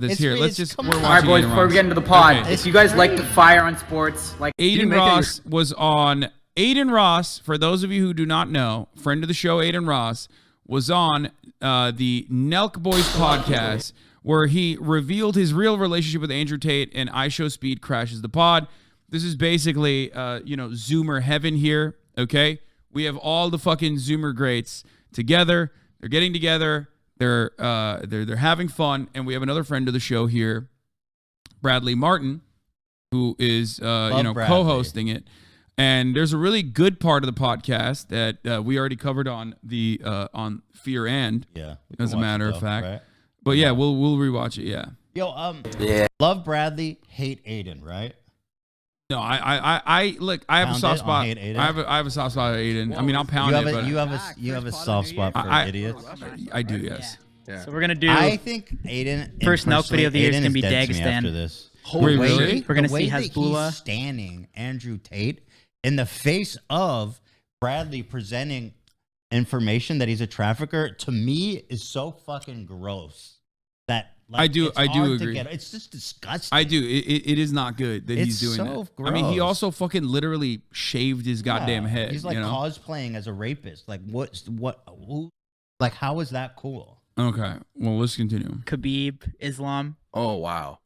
this here. Let's just. We're watching. All right, boys. Adin Before Ross. we get into the pod, Okay. if you guys like to fire on sports, like Adin Ross was on. Adin Ross, for those of you who do not know, friend of the show, Adin Ross, was on the Nelk Boys podcast, where he revealed his real relationship with Andrew Tate, and IShowSpeed crashes the pod. This is basically, Zoomer heaven here. Okay, we have all the fucking Zoomer greats together. They're getting together. They're having fun, and we have another friend of the show here, Bradley Martin, who is co-hosting it. And there's a really good part of the podcast that we already covered on the on Fear and as a matter of fact. Right? But yeah, we'll rewatch it. Yeah. Yo, love Bradley, hate Adin, right? No, I look. I have a soft spot. I have a soft spot at Adin. I mean, I'll pound it. But you have a soft spot for idiots. I do, yes. Yeah. So we're gonna do. I think Adin. First Nelk video of the year is gonna be Dagestan. After this. Really? We're gonna see Hasbullah he's standing Andrew Tate in the face of Bradley presenting information that he's a trafficker. To me, is so fucking gross. That I do agree. It's just disgusting. I do. It is not good that he's doing so that. Gross. I mean, he also fucking literally shaved his goddamn head. He's like cosplaying as a rapist. Like like how is that cool? Okay, well, let's continue. Khabib, Islam. Oh wow!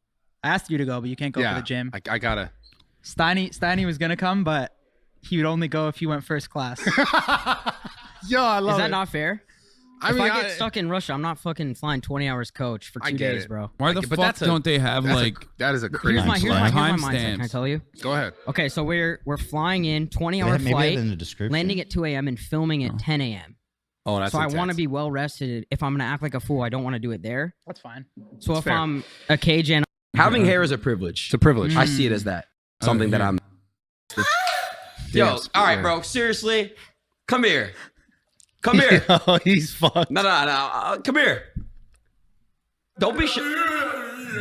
I asked you to go, but you can't go for the gym. I gotta. Steiny was gonna come, but he would only go if he went first class. Yo, I love it. Is that not fair? If I get stuck in Russia, I'm not fucking flying 20 hours coach for 2 days, bro. Why the fuck don't they have that is a crazy here's my mindset. timestamps? Can I tell you? Go ahead. Okay, so we're flying in 20-hour flight, in the description. landing at 2 a.m. and filming at 10 a.m. Oh, that's so intense. I want to be well rested. If I'm gonna act like a fool, I don't want to do it there. That's fine. So That's if fair. I'm a Cajun, Having hair is a privilege. It's a privilege. I see it as that. Something that I'm. Yo, all right, bro. Seriously, come here. Come here. Oh, he's fucked. No. Come here. Don't be shy.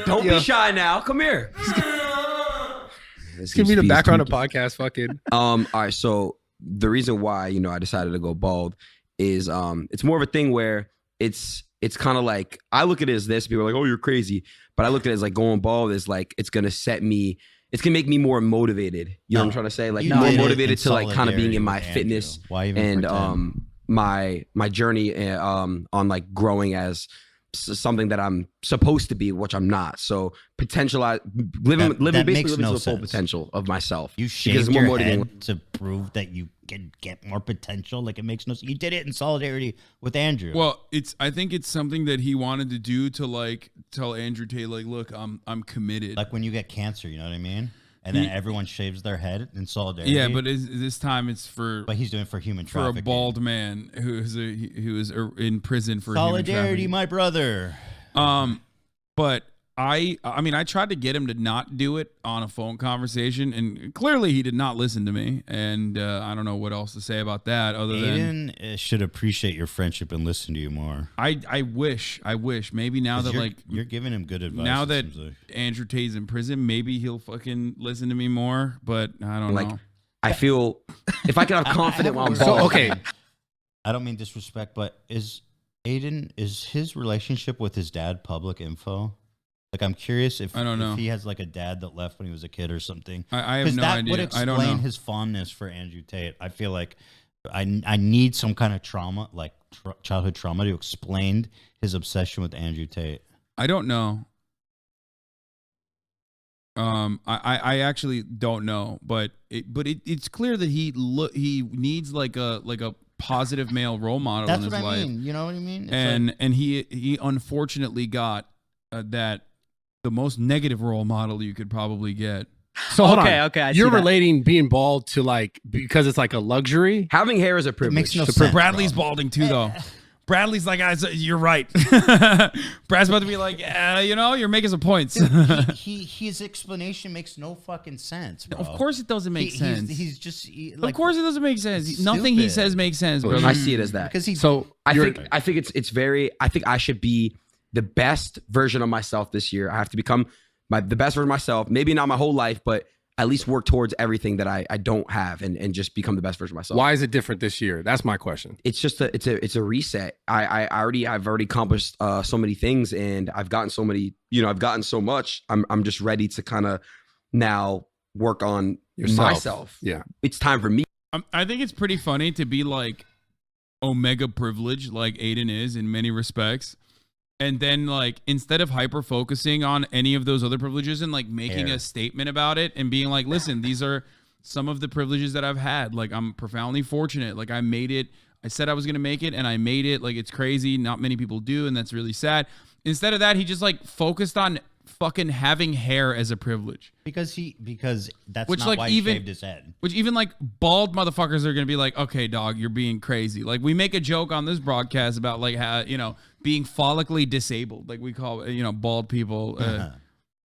Don't be shy now. Come here. This can be the background of podcast. Fucking. All right. So the reason why I decided to go bald is it's more of a thing where it's kind of like I look at it as this. People are like, oh, you're crazy, but I look at it as like going bald is like it's gonna set me. It's gonna make me more motivated. You know what I'm trying to say? Like more motivated to like kind of being in my fitness and my journey on like growing as something that I'm supposed to be, which I'm not. So living basically to the full potential of myself. You shaved your head to prove that you can get more potential. Like it makes no sense. You did it in solidarity with Andrew. Well, I think it's something that he wanted to do to like tell Andrew Tate, like, look, I'm committed. Like when you get cancer, you know what I mean? And then everyone shaves their head in solidarity. Yeah, but this time it's for. But he's doing it for human for trafficking. a bald man who is in prison for solidarity, human trafficking. my brother. But I mean, I tried to get him to not do it on a phone conversation, and clearly he did not listen to me. And I don't know what else to say about that other than Adin should appreciate your friendship and listen to you more. I wish maybe now that you're giving him good advice. Now that Andrew Tate's in prison, maybe he'll fucking listen to me more. But I don't know. I feel if I can have confidence while I'm so bald. Okay. I don't mean disrespect, but is his relationship with his dad public info? Like, I'm curious if he has like a dad that left when he was a kid or something. I have no idea. That would explain his fondness for Andrew Tate. I feel like I need some kind of trauma, like childhood trauma, to explain his obsession with Andrew Tate. I don't know. I actually don't know, but it's clear that he needs like a positive male role model in his life. That's what I mean. You know what I mean? And he unfortunately got that. The most negative role model you could probably get. So hold on. Okay. You're relating being bald to like because it's like a luxury. Having hair is a privilege. It makes no sense. Bradley's balding too, though. Bradley's like, you're right. Brad's about to be like, you're making some points. His explanation makes no fucking sense, bro. Of course it doesn't make sense. He's just of course it doesn't make sense. Nothing he says makes sense, bro. I see it as that. Because I think it's very. I think I should be the best version of myself this year. I have to become the best version of myself. Maybe not my whole life, but at least work towards everything that I don't have and just become the best version of myself. Why is it different this year? That's my question. It's just it's a reset. I've already accomplished so many things, and I've gotten so many, I've gotten so much. I'm just ready to kind of now work on myself. Yeah. It's time for me. I think it's pretty funny to be like omega privileged like Adin is in many respects. And then like instead of hyper focusing on any of those other privileges and like making a statement about it and being like, listen, these are some of the privileges that I've had. Like I'm profoundly fortunate. Like I made it. I said I was going to make it and I made it. Like it's crazy. Not many people do. And that's really sad. Instead of that, he just like focused on fucking having hair as a privilege. Because that's Which, not like, why even- he shaved his head. Which even like bald motherfuckers are gonna be like, okay, dog, you're being crazy. Like we make a joke on this broadcast about like how being follically disabled. Like we call bald people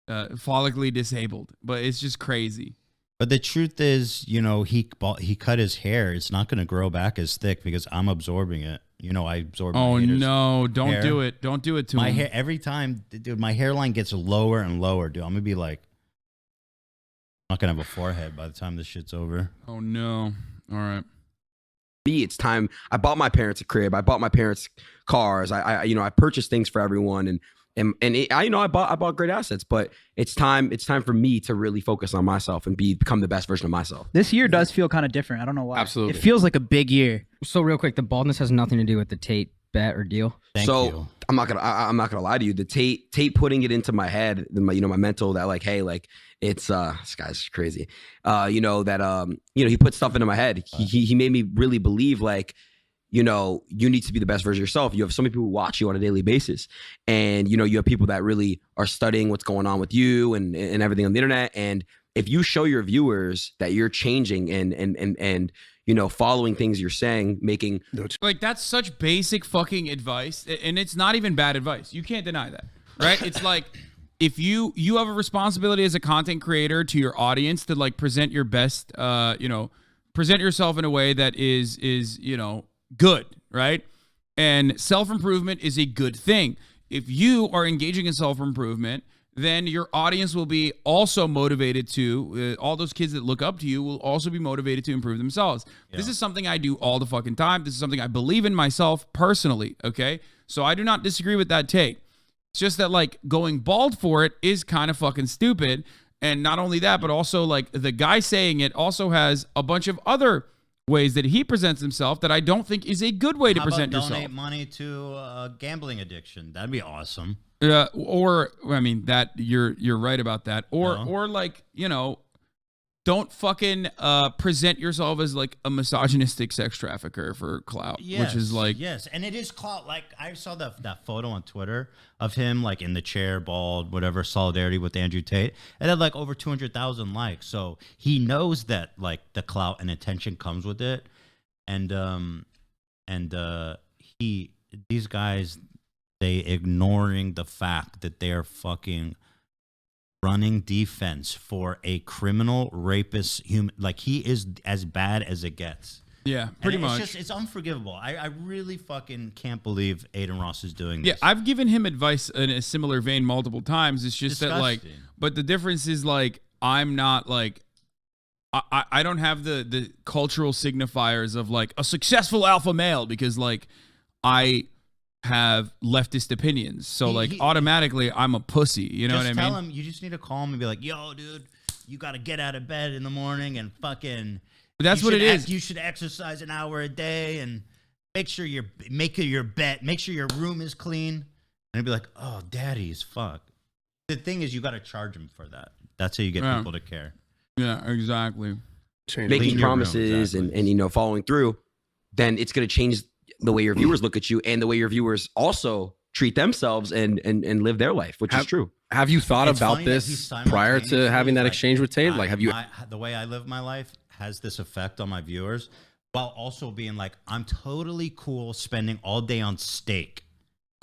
follically disabled, but it's just crazy. But the truth is, he cut his hair. It's not going to grow back as thick because I'm absorbing it. I absorb my Oh haters' no! Don't hair. do it! Don't do it to My him. hair every time, dude. My hairline gets lower and lower, dude. I'm gonna be like, I'm not gonna have a forehead by the time this shit's over. Oh no! All right. It's time. I bought my parents a crib. I bought my parents cars. I purchased things for everyone, I bought great assets. But it's time for me to really focus on myself and become the best version of myself. This year does feel kind of different. I don't know why. Absolutely. It feels like a big year. So real quick, the baldness has nothing to do with the Tate bet or deal. Thank so you. I'm not gonna lie to you. The Tate putting it into my head, my mental that like, hey, like it's this guy's crazy. He put stuff into my head. He made me really believe like, you need to be the best version of yourself. You have so many people who watch you on a daily basis, and you have people that really are studying what's going on with you and everything on the internet. And if you show your viewers that you're changing and following things you're saying, making Like that's such basic fucking advice, and it's not even bad advice. You can't deny that, right? It's like if you have a responsibility as a content creator to your audience to like present your best, present yourself in a way that is good, right? And self-improvement is a good thing. If you are engaging in self-improvement, then your audience will be also motivated to, all those kids that look up to you will also be motivated to improve themselves. Yeah. This is something I do all the fucking time. This is something I believe in myself personally, okay? So I do not disagree with that take. It's just that like going bald for it is kind of fucking stupid. And not only that, but also like the guy saying it also has a bunch of other ways that he presents himself that I don't think is a good way to present yourself. Donate money to gambling addiction. That'd be awesome. Or I mean that you're right about that. Or like don't fucking present yourself as like a misogynistic sex trafficker for clout, which is like and it is clout. Like I saw that photo on Twitter of him like in the chair, bald, whatever, solidarity with Andrew Tate. It had like over 200,000 likes. So he knows that like the clout and attention comes with it, and these guys, they ignoring the fact that they're fucking running defense for a criminal rapist human. Like he is as bad as it gets. Yeah, pretty much. It's unforgivable. I really fucking can't believe Adin Ross is doing this. Yeah, I've given him advice in a similar vein multiple times. It's just that like, but the difference is like, I'm not like, I don't have the cultural signifiers of like a successful alpha male because like I have leftist opinions. So like automatically I'm a pussy. You know what I mean? Tell him, you just need to call him and be like, yo, dude, you got to get out of bed in the morning and fucking. But that's what it is. You should exercise an hour a day and make sure make your bed, make sure your room is clean. And he'd be like, oh, daddy is fuck. The thing is, you got to charge him for that. That's how you get people to care. Yeah, exactly. Making promises and following through, then it's going to change the way your viewers look at you and the way your viewers also treat themselves and live their life, which is true. Have you thought about this prior to having that exchange with Tate? Like, have you? The way I live my life has this effect on my viewers, while also being like, I'm totally cool spending all day on steak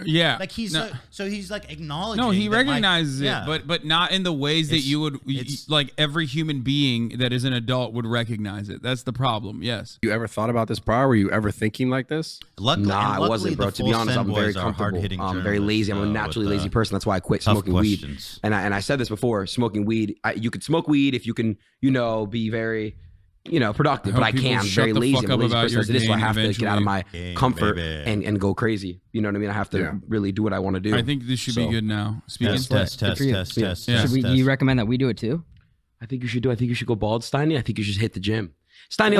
Yeah. Like he's so he's like acknowledging. No, he that, like, recognizes yeah. it, but not in the ways that you would like every human being that is an adult would recognize it. That's the problem. Yes. You ever thought about this prior? Were you ever thinking like this? Luckily, Nah, I wasn't, bro. To be honest, I'm very comfortable. I'm very lazy. I'm a naturally lazy person. That's why I quit smoking weed. And I said this before, smoking weed, you could smoke weed if you can, be very, productive, but I can't. I'm very lazy. I'm a lazy person as it is, so I have to get out of my comfort and go crazy. You know what I mean? I have to really do what I want to do. I think this should be good now. Speaking test. You recommend that we do it too? I think you should do. I think you should go bald, Steiny. I think you should hit the gym. Steiny,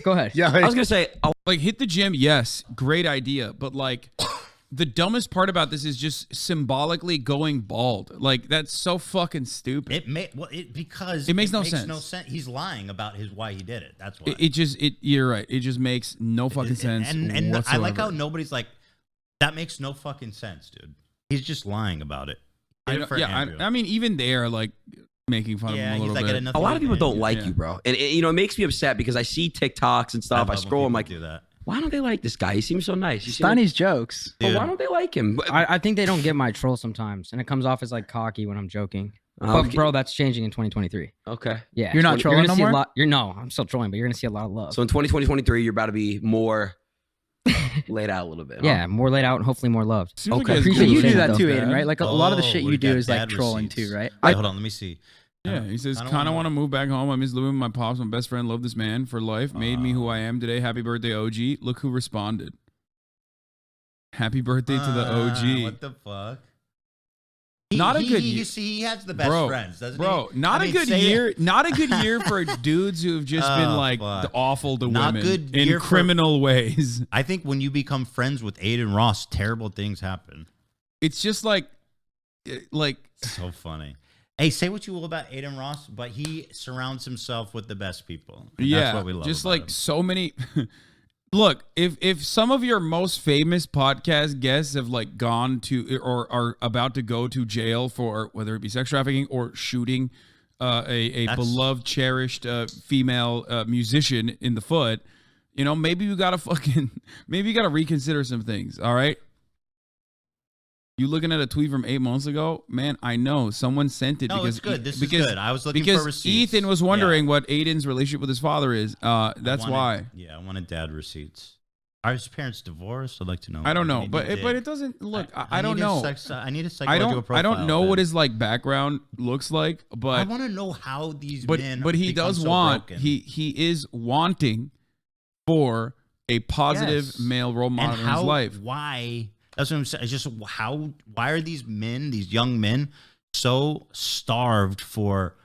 go ahead. Yeah, I was gonna say, like hit the gym. Yes, great idea. But like, the dumbest part about this is just symbolically going bald. Like that's so fucking stupid. Because it makes no sense. No sense. He's lying about why he did it. That's why. You're right. It just makes no fucking sense. And whatsoever. I like how nobody's like, that makes no fucking sense, dude. He's just lying about it. I mean, even they're like making fun of him a little bit. A lot of people don't like you, bro, and it makes me upset because I see TikToks and stuff. I scroll. I'm like, do that. Why don't they like this guy? He seems so nice. Steiny's jokes. But why don't they like him? I think they don't get my troll sometimes, and it comes off as like cocky when I'm joking. But bro, that's changing in 2023. Okay. Yeah. You're not trolling no more? No, I'm still trolling, but you're going to see a lot of love. So in 2023, you're about to be more laid out a little bit. Yeah, more laid out and hopefully more loved. Okay. Appreciate you do that too, Aiden, right? Like a lot of the shit you do is like trolling too, right? Hold on, let me see. Yeah, he says, kind of want to move back home. I miss living with my pops. My best friend, love this man for life. Made me who I am today. Happy birthday, OG. Look who responded. Happy birthday to the OG. What the fuck? Not a good year. You see, he has the best friends, doesn't he? Bro, not a good year. Not a good year for dudes who have just been like awful to women in criminal ways. I think when you become friends with Adin Ross, terrible things happen. It's just like so funny. Hey, say what you will about Adin Ross, but he surrounds himself with the best people. That's what we love. Just about like him. So many. Look, if some of your most famous podcast guests have like gone to or are about to go to jail for whether it be sex trafficking or shooting a beloved, cherished female musician in the foot, maybe you gotta reconsider some things. All right. You looking at a tweet from 8 months ago, man? I know someone sent it. No, because it's good. This is good. I was looking for receipts. Ethan was wondering what Aiden's relationship with his father is. That's why. Yeah, I wanted dad receipts. Are his parents divorced? I'd like to know. I don't know, but it doesn't look. I don't know. I need a psychological profile. I don't know what his like background looks like, but I want to know how these men. But he does want. Broken. He is wanting for a positive male role model in his life. Why? That's what I'm saying. It's just why are these young men, so starved for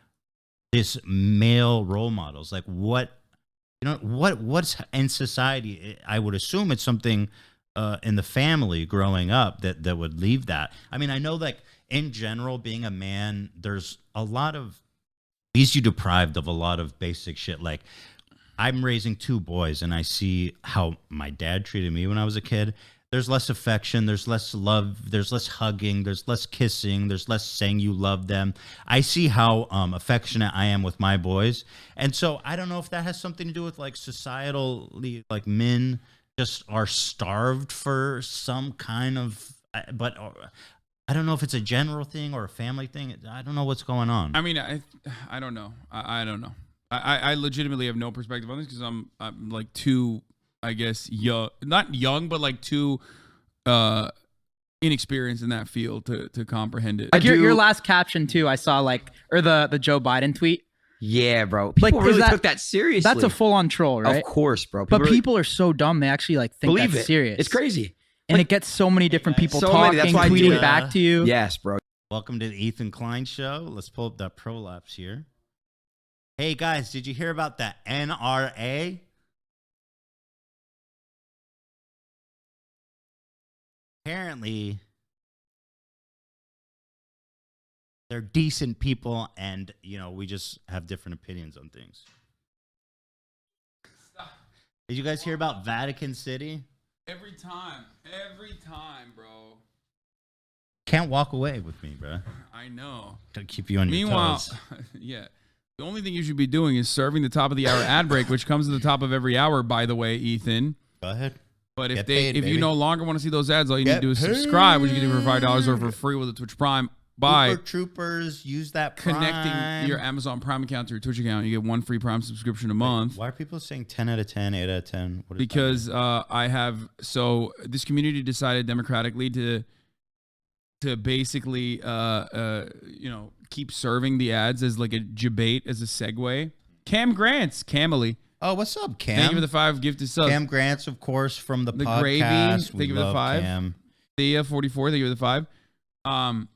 this male role models? Like what's in society? I would assume it's something in the family growing up that would leave that. I mean, I know like in general, being a man, there's a lot of, leaves you deprived of a lot of basic shit. Like I'm raising 2 boys and I see how my dad treated me when I was a kid. There's less affection, there's less love, there's less hugging, there's less kissing, there's less saying you love them. I see how affectionate I am with my boys. And so I don't know if that has something to do with like societally, like men just are starved for some kind of, but I don't know if it's a general thing or a family thing. I don't know what's going on. I mean, I don't know. I don't know. I legitimately have no perspective on this because I'm like too, I guess, young, not young, but like too inexperienced in that field to comprehend it. Like your last caption too, I saw or the Joe Biden tweet. Yeah, bro. People really took that seriously. That's a full-on troll, right? Of course, bro. People are so dumb; they actually think that's serious. It's crazy, and it gets so many different people talking, tweeting back to you. Yes, bro. Welcome to the Ethan Klein Show. Let's pull up that prolapse here. Hey guys, did you hear about the NRA? Apparently, they're decent people, and we just have different opinions on things. Did you guys hear about Vatican City? Every time, bro. Can't walk away with me, bro. I know. Gotta keep you on your toes. Yeah. The only thing you should be doing is serving the top of the hour ad break, which comes at the top of every hour, by the way, Ethan. Go ahead. But if Get they paid, if you baby. no longer want to see those ads, all you need Get to do is subscribe, which you can do for $5 or for free with a Twitch Prime by Super Troopers, use that Prime. connecting your Amazon Prime account to your Twitch account. You get 1 free Prime subscription a month. Why are people saying 10 out of 10, 8 out of 10? What is Because I have this community decided democratically to basically keep serving the ads as like a debate, as a segue. Cam Grants, Camely. Oh, what's up, Cam? Thank you for the 5 gifted subs. Cam Grants, of course, from the podcast. Gravy, thank you for the 5. Cam. Thea 44, thank you for the 5.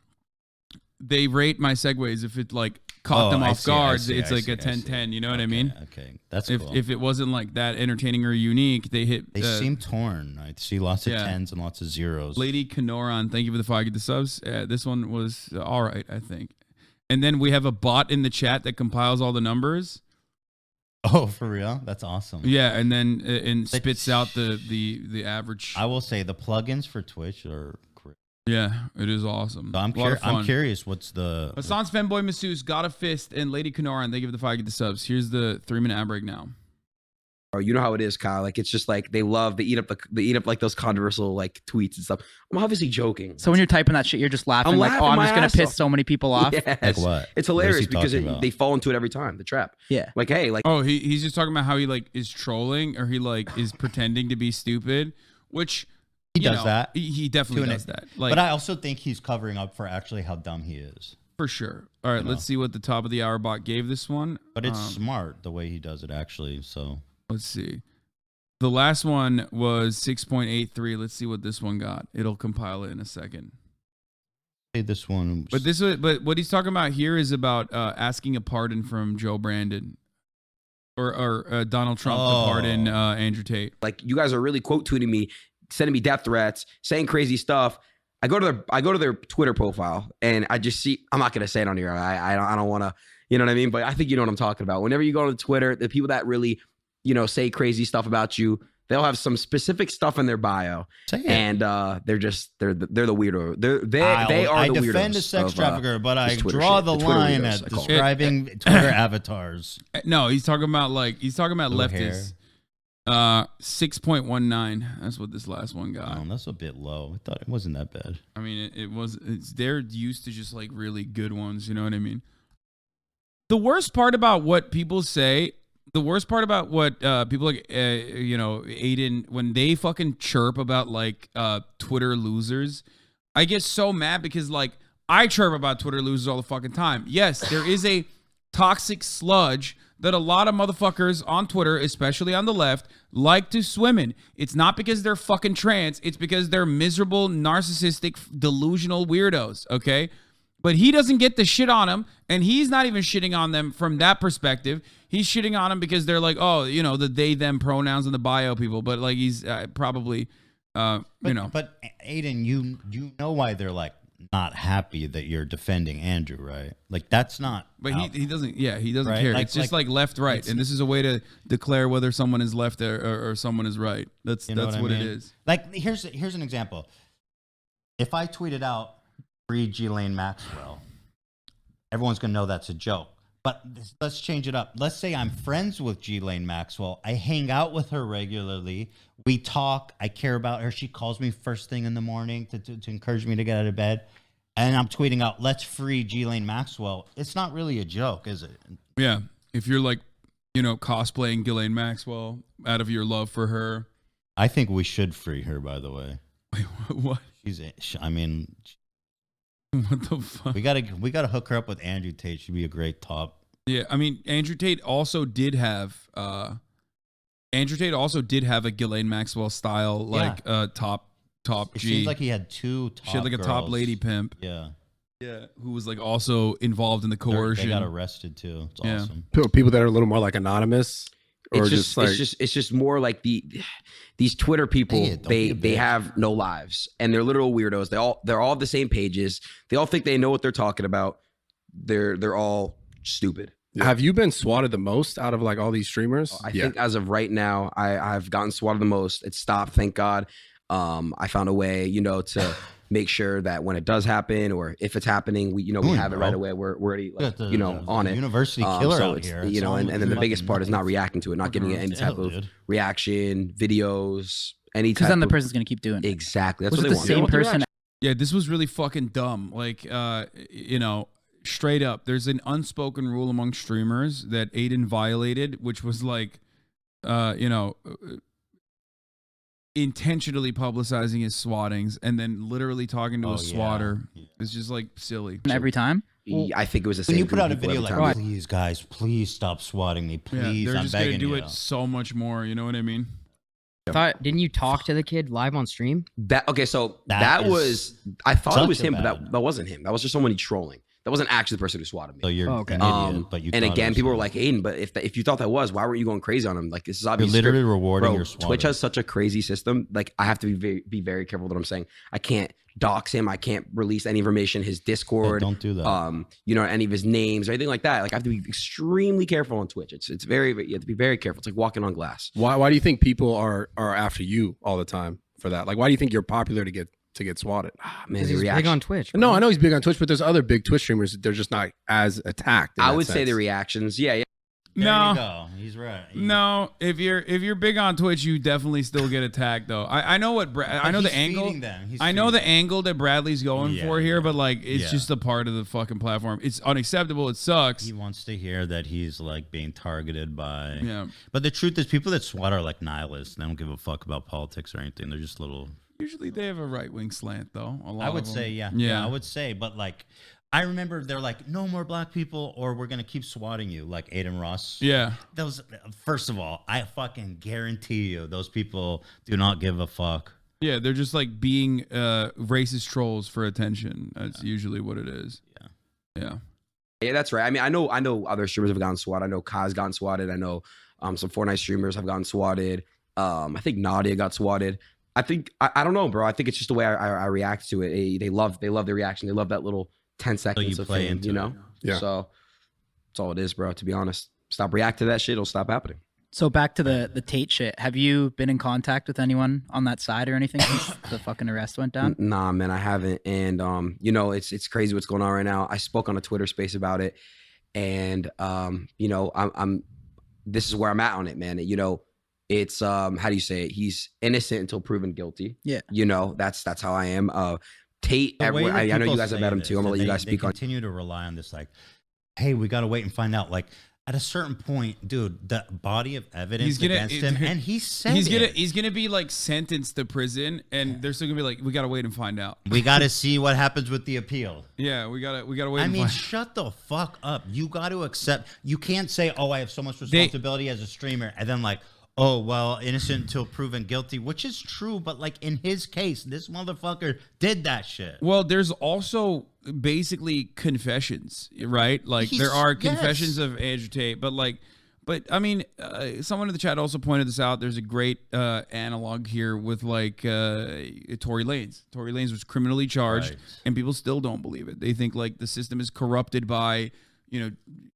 They rate my segues if it like caught them off guard. It's like a 10-10. You know what I mean? Okay, that's if cool. if it wasn't like that entertaining or unique, they hit. They seem torn. I see lots of 10s and lots of zeros. Lady Kanoran, thank you for the 5 gifted subs. This one was all right, I think. And then we have a bot in the chat that compiles all the numbers. Oh, for real? That's awesome. Yeah, and then spits out the average. I will say the plugins for Twitch are great. Yeah, it is awesome. So I'm curious. What's the Hassan's fanboy Masseuse got a fist and Lady Kanoran. Thank you for the 5 gifted subs. Here's the 3-minute ad break now. Or you know how it is, Kyle. Like it's just like they eat up like those controversial like tweets and stuff. I'm obviously joking. So when you're typing that shit, you're just laughing. I'm like, laughing oh, I'm my just gonna ass piss off. so many people off. Yes. Like what? It's hilarious What is he because talking about? they fall into it every time. The trap. Yeah. Like hey, like Oh, he's just talking about how he like is trolling or he like is pretending to be stupid, which He does that. He definitely does that. Like, but I also think he's covering up for actually how dumb he is. for sure. All right, let's see what the top of the hour bot gave this one. But it's smart the way he does it, actually. So let's see. The last one was 6.83. Let's see what this one got. It'll compile it in a second. hey, this one. But what he's talking about here is about asking a pardon from Joe Brandon or Donald Trump to pardon Andrew Tate. like you guys are really quote tweeting me, sending me death threats, saying crazy stuff. I go to their Twitter profile and I just see. I'm not gonna say it on here. I don't want to. You know what I mean? But I think you know what I'm talking about. Whenever you go to Twitter, the people that really say crazy stuff about you, they'll have some specific stuff in their bio, and they're the weirdo. They are the weirdos. I defend a sex trafficker, but I draw the line at describing Twitter avatars. No, he's talking about leftists. 6.19. That's what this last one got. Oh, that's a bit low. I thought it wasn't that bad. I mean, they're used to just like really good ones. You know what I mean? The worst part about what people say. The worst part about what people like, Adin, when they fucking chirp about like Twitter losers, I get so mad because like I chirp about Twitter losers all the fucking time. Yes, there is a toxic sludge that a lot of motherfuckers on Twitter, especially on the left, like to swim in. It's not because they're fucking trans. It's because they're miserable, narcissistic, delusional weirdos, okay? But he doesn't get the shit on him, and he's not even shitting on them from that perspective. He's shitting on them because they're like, oh, the they, them pronouns in the bio people. But like he's probably, But Adin, you know why they're like not happy that you're defending Andrew, right? Like that's not. But he doesn't. Yeah, he doesn't Right? care. Like- it's just like- like left, right, and this is a way to declare whether someone is left or someone is right. That's You know what I it mean? is. Like here's an example. If I tweeted out free Ghislaine Maxwell, everyone's gonna know that's a joke. But let's change it up. Let's say I'm friends with Ghislaine Maxwell. I hang out with her regularly. We talk. I care about her. She calls me first thing in the morning to encourage me to get out of bed. And I'm tweeting out, let's free Ghislaine Maxwell. It's not really a joke, is it? Yeah, if you're like, cosplaying Ghislaine Maxwell out of your love for her. I think we should free her, by the way. Wait, what? What the fuck? We gotta hook her up with Andrew Tate. She'd be a great top. Yeah, I mean, Andrew Tate also did have a Ghislaine Maxwell style top It G. seems like he had two top She had like a top girls. lady pimp. Yeah. Yeah, who was like also involved in the coercion. They got arrested too. It's awesome. People that are a little more like anonymous, or it's just more like these Twitter people. They have no lives and they're literal weirdos. They're all the same pages. They all think they know what they're talking about. They're all stupid. Yeah. Have you been swatted the most out of like all these streamers? I think as of right now, I've gotten swatted the most. It's stopped, thank God. I found a way, to make sure that when it does happen or if it's happening, we have it right away. We're already on it. University killer so out it's, here. and then the biggest part is not reacting to it, not giving it any type of reaction, videos, any Because type then the of person's gonna keep doing it. exactly. That's Was what it they the want. same want the person? reaction. Yeah, this was really fucking dumb. Like, straight up, there's an unspoken rule among streamers that Adin violated, which was like, intentionally publicizing his swattings and then literally talking to a swatter. It's just like silly. Every time. I think it was the same. When you put group out a of people video every like, time. please, guys, please stop swatting me. Yeah, Please, they're I'm just gonna begging do you. it so much more. You know what I mean? Didn't you talk to the kid live on stream? So That that is was I thought it was such a him, but bad- that wasn't him. That was just somebody trolling. That wasn't actually the person who swatted me. So you're okay. an idiot, but you and thought it again, was people were him. like, Aiden, but if you thought that was, why weren't you going crazy on him? Like, this is You're obviously literally rewarding Bro, your swatter. Twitch has such a crazy system. Like, I have to be very careful with what I'm saying. I can't dox him. I can't release any information, his Discord. Don't do that. Any of his names or anything like that. Like, I have to be extremely careful on Twitch. It's very, you have to be very careful. It's like walking on glass. Why do you think people are after you all the time for that? Like, why do you think you're popular to get swatted? Man, He's the big reaction. on Twitch. No, I know he's big on Twitch, but there's other big Twitch streamers. They're just not as attacked. in I that would say sense. the reactions. Yeah. There No. you go. He's right. No, if you're big on Twitch, you definitely still get attacked though. I know what I know He's the angle. feeding them. He's I know feeding the angle that Bradley's going Yeah, for here, yeah. but like it's Yeah. just a part of the fucking platform. It's unacceptable. It sucks. He wants to hear that he's like being targeted by. Yeah. But the truth is, people that swat are like nihilists. They don't give a fuck about politics or anything. They're just little. Usually they have a right wing slant though. A lot I would of them. say, yeah. Yeah. I would say, but like, I remember they're like, no more black people, or we're gonna keep swatting you, like Adin Ross. Yeah. Those. First of all, I fucking guarantee you, those people do not give a fuck. Yeah, they're just like being racist trolls for attention. That's usually what it is. Yeah. Yeah, that's right. I mean, I know other streamers have gotten swatted. I know Kai's gotten swatted. I know some Fortnite streamers have gotten swatted. I think Nadia got swatted. I think I don't know, bro. I think it's just the way I react to it. They love the reaction. They love that little 10 seconds you of play fame, into you know? it. Yeah. So that's all it is, bro, to be honest. Stop reacting to that shit, it'll stop happening. So back to the Tate shit. Have you been in contact with anyone on that side or anything since the fucking arrest went down? Nah, man, I haven't. And it's crazy what's going on right now. I spoke on a Twitter space about it. And I'm this is where I'm at on it, man. It's how do you say it? He's innocent until proven guilty. Yeah. That's how I am. Tate, The way everywhere. that I know you people guys have say met him this, too. I'm gonna that let you they- guys speak they on. continue to rely on this, like, hey, we got to wait and find out. Like, at a certain point, dude, the body of evidence against him, and he said he's gonna be like sentenced to prison, and they're still gonna be like, we gotta wait and find out. we got to see what happens with the appeal. Yeah, we gotta wait. I and mean, find shut the fuck up. You got to accept. You can't say, "Oh, I have so much responsibility as a streamer," and then like, "Oh, well, innocent until proven guilty," which is true. But like in his case, this motherfucker did that shit. Well, there's also basically confessions, right? Like there are confessions of Andrew Tate, but I mean, someone in the chat also pointed this out. There's a great analog here with like Tory Lanez. Tory Lanez was criminally charged, and people still don't believe it. They think like the system is corrupted by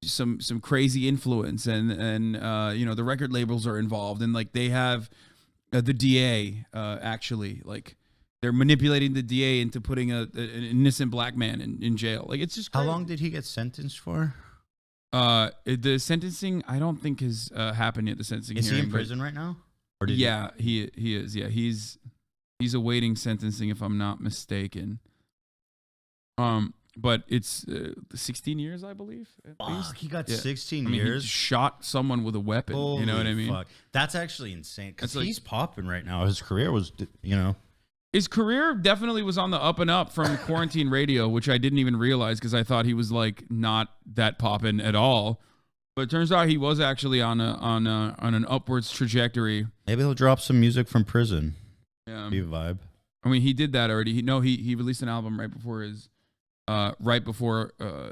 some crazy influence, and the record labels are involved, and like they have the DA actually like. They're manipulating the DA into putting an innocent black man in jail. Like it's just crazy. How long did he get sentenced for? The sentencing I don't think has happened yet. The sentencing Is he hearing, in but- prison right now? Or did Yeah, he is. Yeah, he's awaiting sentencing if I'm not mistaken. But it's 16 years, I believe. At least. Fuck, he got Yeah. 16 I mean, years. he shot someone with a weapon. You know what I Holy mean? fuck. That's actually insane because That's like- he's popping right now. His career was, His career definitely was on the up and up from quarantine radio, which I didn't even realize because I thought he was like not that poppin' at all. But it turns out he was actually on an upwards trajectory. maybe he'll drop some music from prison. Yeah. Be a vibe. I mean, he did that already. He released an album right before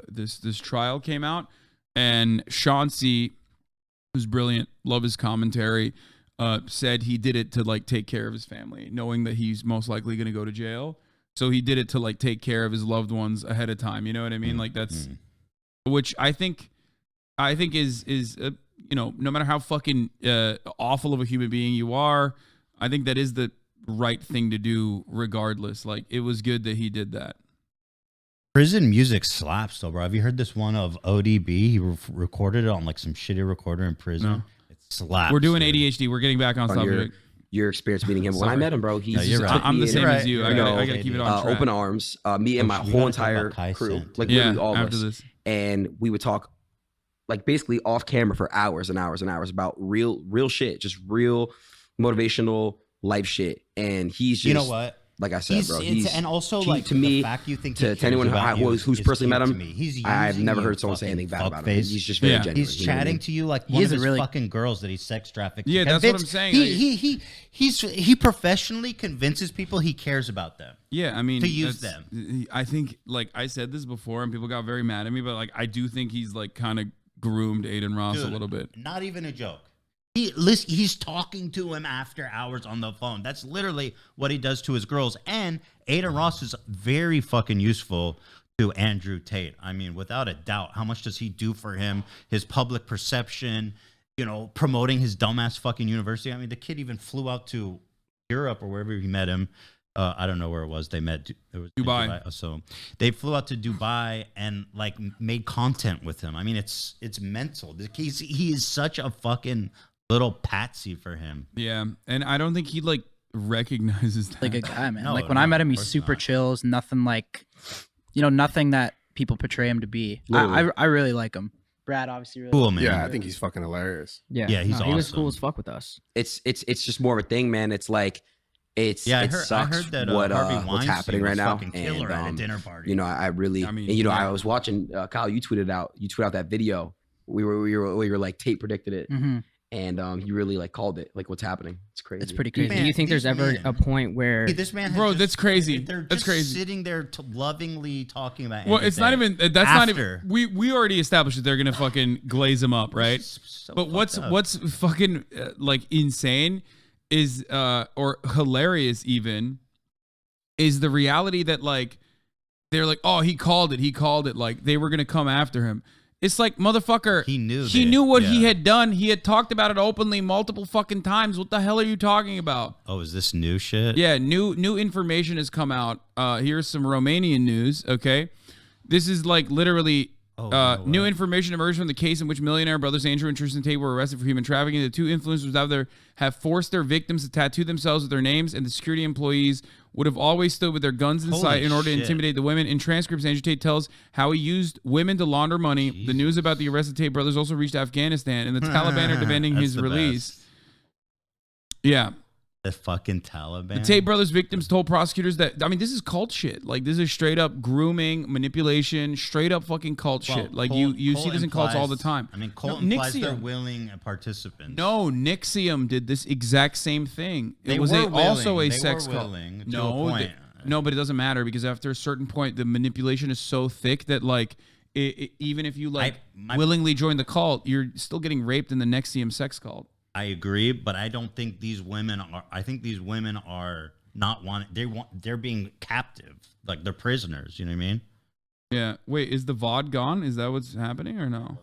this trial came out, and Chauncey, who's brilliant, love his commentary, said he did it to like take care of his family, knowing that he's most likely going to go to jail. So he did it to like take care of his loved ones ahead of time. You know what I mean? Like that's, which I think is no matter how fucking awful of a human being you are, I think that is the right thing to do regardless. Like it was good that he did that. Prison music slaps though, bro. Have you heard this one of ODB? He recorded it on like some shitty recorder in prison. No. It slaps. We're doing dude. ADHD. We're getting back on subject. your experience meeting him. When I met him, bro, he's you're right. I'm the same as you. I know, gotta keep it on track. open arms. Me and my we whole gotta talk entire about crew, Kai-Sen, like Yeah, literally all of after us, this. and we would talk like basically off camera for hours and hours and hours about real shit, just real motivational life shit. And he's just, You know what? like I said, bro, he's and also he- like to me, the fact you think to anyone who's personally met him, he's I've never using heard you, someone say fucking anything bad about him. fuckface. He's just very Yeah. genuine. He's you know what I chatting mean? to you like He one is of a his really- fucking girls that he's sex trafficked. Yeah, that's what I'm saying. He professionally convinces people he cares about them. Yeah, I mean, To use that's- I think, like I said this before, and people got very mad at me, but like I do think he's like kind of groomed Adin Ross a Dude, little bit. Not even a joke. He's talking to him after hours on the phone. That's literally what he does to his girls. And Adin Ross is very fucking useful to Andrew Tate. I mean, without a doubt. How much does he do for him? His public perception, you know, promoting his dumbass fucking university. I mean, the kid even flew out to Europe or wherever he met him. I don't know where it was. They met. It was in Dubai. So they flew out to Dubai and like made content with him. I mean, it's mental. He is such a fucking little patsy for him. Yeah, and I don't think he like recognizes that. Like a guy, man. No, like when I met him, of he's course super not. chills. Nothing like, nothing that people portray him to be. I really like him. Brad obviously really. Cool, man. Yeah, I think he's fucking hilarious. Yeah, Yeah, he's he was awesome. cool as fuck with us. It's just more of a thing, man. It's like it I sucks heard that what's Weinstein happening right was now. fucking killer at a dinner party. You know, I really, I mean, and, you know, yeah. I was watching Kyle. You tweeted out that video. We were like Tate predicted it, Hmm. and you really like called it, like what's happening. It's crazy. It's pretty Do you, crazy. do you think these there's ever men- a point where Hey, this man, has Bro, just- that's crazy. They're That's just crazy. sitting there lovingly talking about. Well, Andrew it's not Tate. even. That's not After. even. We already established that they're gonna fucking glaze him up, right? So But fucked up. what's fucking like insane is or hilarious even is the reality that like they're like, oh, he called it, like they were gonna come after him. It's like, motherfucker, He knew he they- knew what he yeah. had done. He had talked about it openly multiple fucking times. What the hell are you talking about? Oh, is this new shit? Yeah, new information has come out. Here's some Romanian news, okay? This is like literally new information emerged from the case in which millionaire brothers Andrew and Tristan Tate were arrested for human trafficking. The two influencers out there have forced their victims to tattoo themselves with their names, and the security employees would have always stood with their guns in Holy sight in order to shit. intimidate the women. In transcripts, Andrew Tate tells how he used women to launder money. The news about the arrested Tate brothers also reached Afghanistan, and the Taliban are demanding That's his the release. best. Yeah. The fucking Taliban. The Tate brothers victims told prosecutors that, I mean, this is cult shit. Like, this is straight up grooming, manipulation, straight up fucking cult Well, shit. Like, Cole- you Cole see this in cults all the implies- time. I mean, Cole No, implies they're Nixium. willing participants. No, Nixium did this exact same thing. They It was were also a willing. They sex were cult. willing to No, a point. no, but it doesn't matter because after a certain point, the manipulation is so thick that, like, even if you, like, willingly join the cult, you're still getting raped in the Nixium sex cult. I agree, but I don't think these women are. I think these women are not wanting. They're being captive, like they're prisoners. You know what I mean? Yeah. Wait, is the VOD gone? Is that what's happening or no?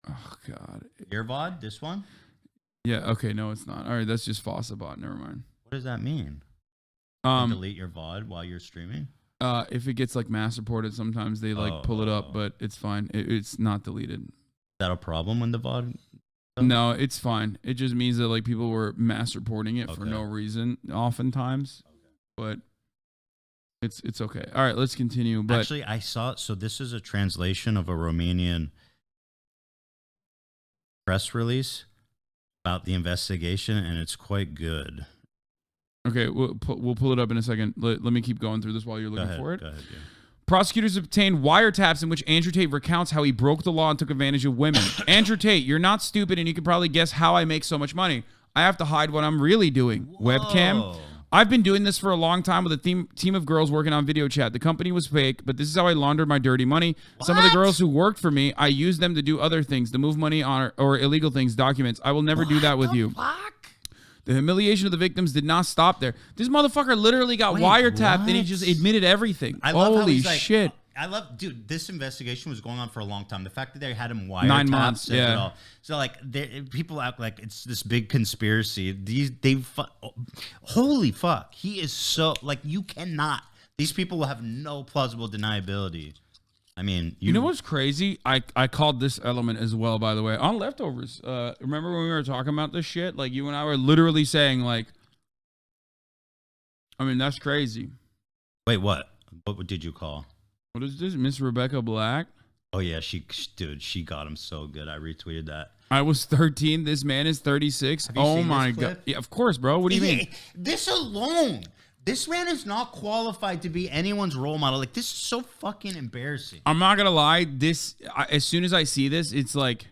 Oh, God. Your VOD, this one. Yeah, okay, no, it's not. All right, that's just Fossabot. Never mind. What does that mean? Delete your VOD while you're streaming. If it gets like mass reported, sometimes they like pull it up, but it's fine. It's not deleted. Is that a problem when the VOD? No, it's fine. It just means that like people were mass reporting it for Okay. no reason, oftentimes. But it's okay. All right, let's continue. But Actually, I saw. So this is a translation of a Romanian press release about the investigation, and it's quite good. okay, we'll pull it up in a second. Let me keep going through this while you're Go looking ahead. for it. Go ahead. Yeah. Prosecutors obtained wiretaps in which Andrew Tate recounts how he broke the law and took advantage of women. Andrew Tate, you're not stupid, and you can probably guess how I make so much money. I have to hide what I'm really doing. Webcam. Whoa. I've been doing this for a long time with a team of girls working on video chat. The company was fake, but this is how I laundered my dirty money. Some of the girls who worked for me, I used them to do other things, to move money on or illegal things, documents. I will never do that with you. The humiliation of the victims did not stop there. This motherfucker literally got Wait, wiretapped and he what? just admitted everything. I love how Holy he's like, shit. I love, dude. This investigation was going on for a long time. The fact that they had him 9 months, says it yeah. all. So like, people act like it's this big conspiracy. Holy fuck, he is so like you cannot. These people will have no plausible deniability. I mean, You know what's crazy? I called this element as well, by the way, on Leftovers. Remember when we were talking about this shit? Like, you and I were literally saying, like, I mean, that's crazy. Wait, what? What did you call? What is this? Miss Rebecca Black? Oh, yeah, she got him so good. I retweeted that. I was 13. This man is 36. you Oh, seen my this God. clip? Yeah, of course, bro. What do you mean? This alone. This man is not qualified to be anyone's role model. Like, this is so fucking embarrassing. I'm not going to lie. As soon as I see this, it's like,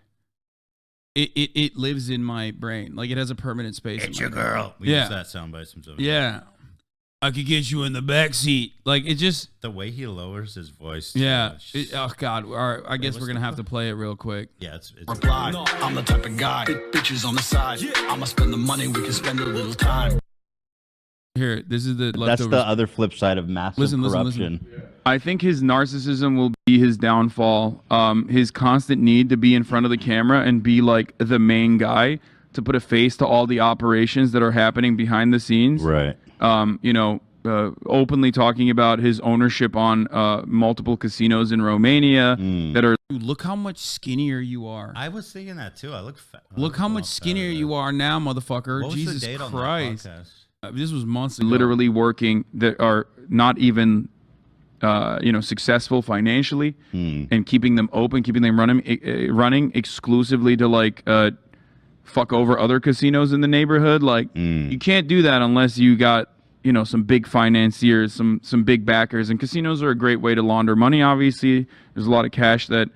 it lives in my brain. Like, it has a permanent space. It's in your my brain. girl. We use that soundbite sometimes. Yeah. I could get you in the back seat. Like, it just... The way he lowers his voice. Yeah. Oh, God. All right. I guess we're going to have to play it real quick. Yeah, it's Reply. I'm the type of guy. Bitches on the side. I'ma spend the money. We can spend a little time. Here, this is the That's leftovers. the other flip side of massive corruption. Listen. I think his narcissism will be his downfall. His constant need to be in front of the camera and be like the main guy to put a face to all the operations that are happening behind the scenes. Right. Openly talking about his ownership on multiple casinos in Romania that are. Dude, look how much skinnier you are. I was thinking that too. I look fat. Look how much skinnier you are now, motherfucker. What was Jesus the date Christ. on that podcast? This was months ago. Literally working that are not even successful financially and keeping them open, keeping them running exclusively to like fuck over other casinos in the neighborhood. Like you can't do that unless you got some big financiers, some big backers, and casinos are a great way to launder money. Obviously, there's a lot of cash that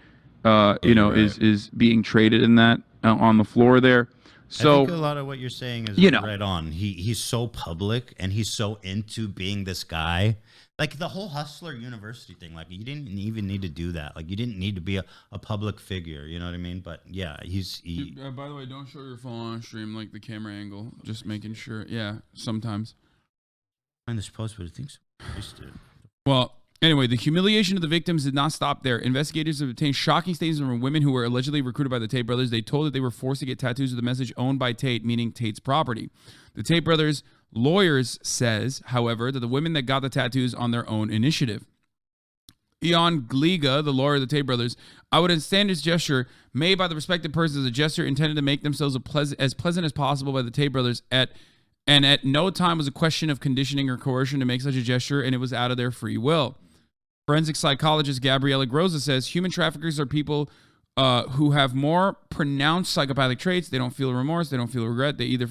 is being traded in that on the floor there. So I think a lot of what you're saying is right on. He's so public and he's so into being this guy. Like the whole Hustler University thing, like you didn't even need to do that. Like you didn't need to be a public figure. You know what I mean? But yeah, by the way, don't show your phone on stream, like the camera angle. Just making sure. Yeah, sometimes. Find this post, but I think so. Well, anyway, the humiliation of the victims did not stop there. Investigators have obtained shocking statements from women who were allegedly recruited by the Tate brothers. They told that they were forced to get tattoos with the message owned by Tate, meaning Tate's property. The Tate brothers' lawyers says, however, that the women that got the tattoos on their own initiative. Ion Gliga, the lawyer of the Tate brothers, I would understand this gesture made by the respected persons as a gesture intended to make themselves as pleasant as possible by the Tate brothers at no time was a question of conditioning or coercion to make such a gesture, and it was out of their free will. Forensic psychologist Gabriela Groza says human traffickers are people who have more pronounced psychopathic traits. They don't feel remorse. They don't feel regret. They either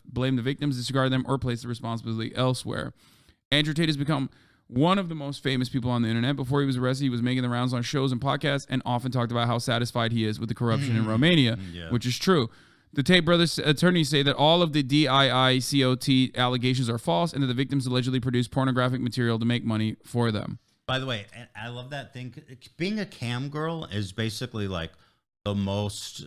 blame the victims, disregard them, or place the responsibility elsewhere. Andrew Tate has become one of the most famous people on the internet. Before he was arrested, he was making the rounds on shows and podcasts and often talked about how satisfied he is with the corruption in Romania, which is true. The Tate brothers' attorneys say that all of the DIICOT allegations are false and that the victims allegedly produced pornographic material to make money for them. By the way, I love that thing. Being a cam girl is basically like the most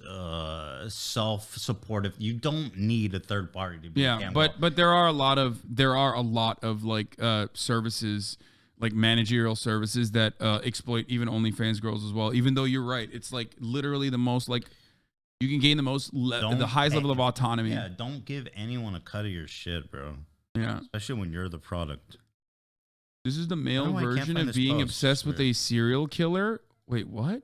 self-supportive. You don't need a third party to be a cam girl. but there are a lot of like services, like managerial services that exploit even OnlyFans girls as well. Even though you're right, it's like literally the most like. You can gain the highest level of autonomy. Yeah, don't give anyone a cut of your shit, bro. Yeah. Especially when you're the product. This is the male version of being obsessed with a serial killer. Wait, what?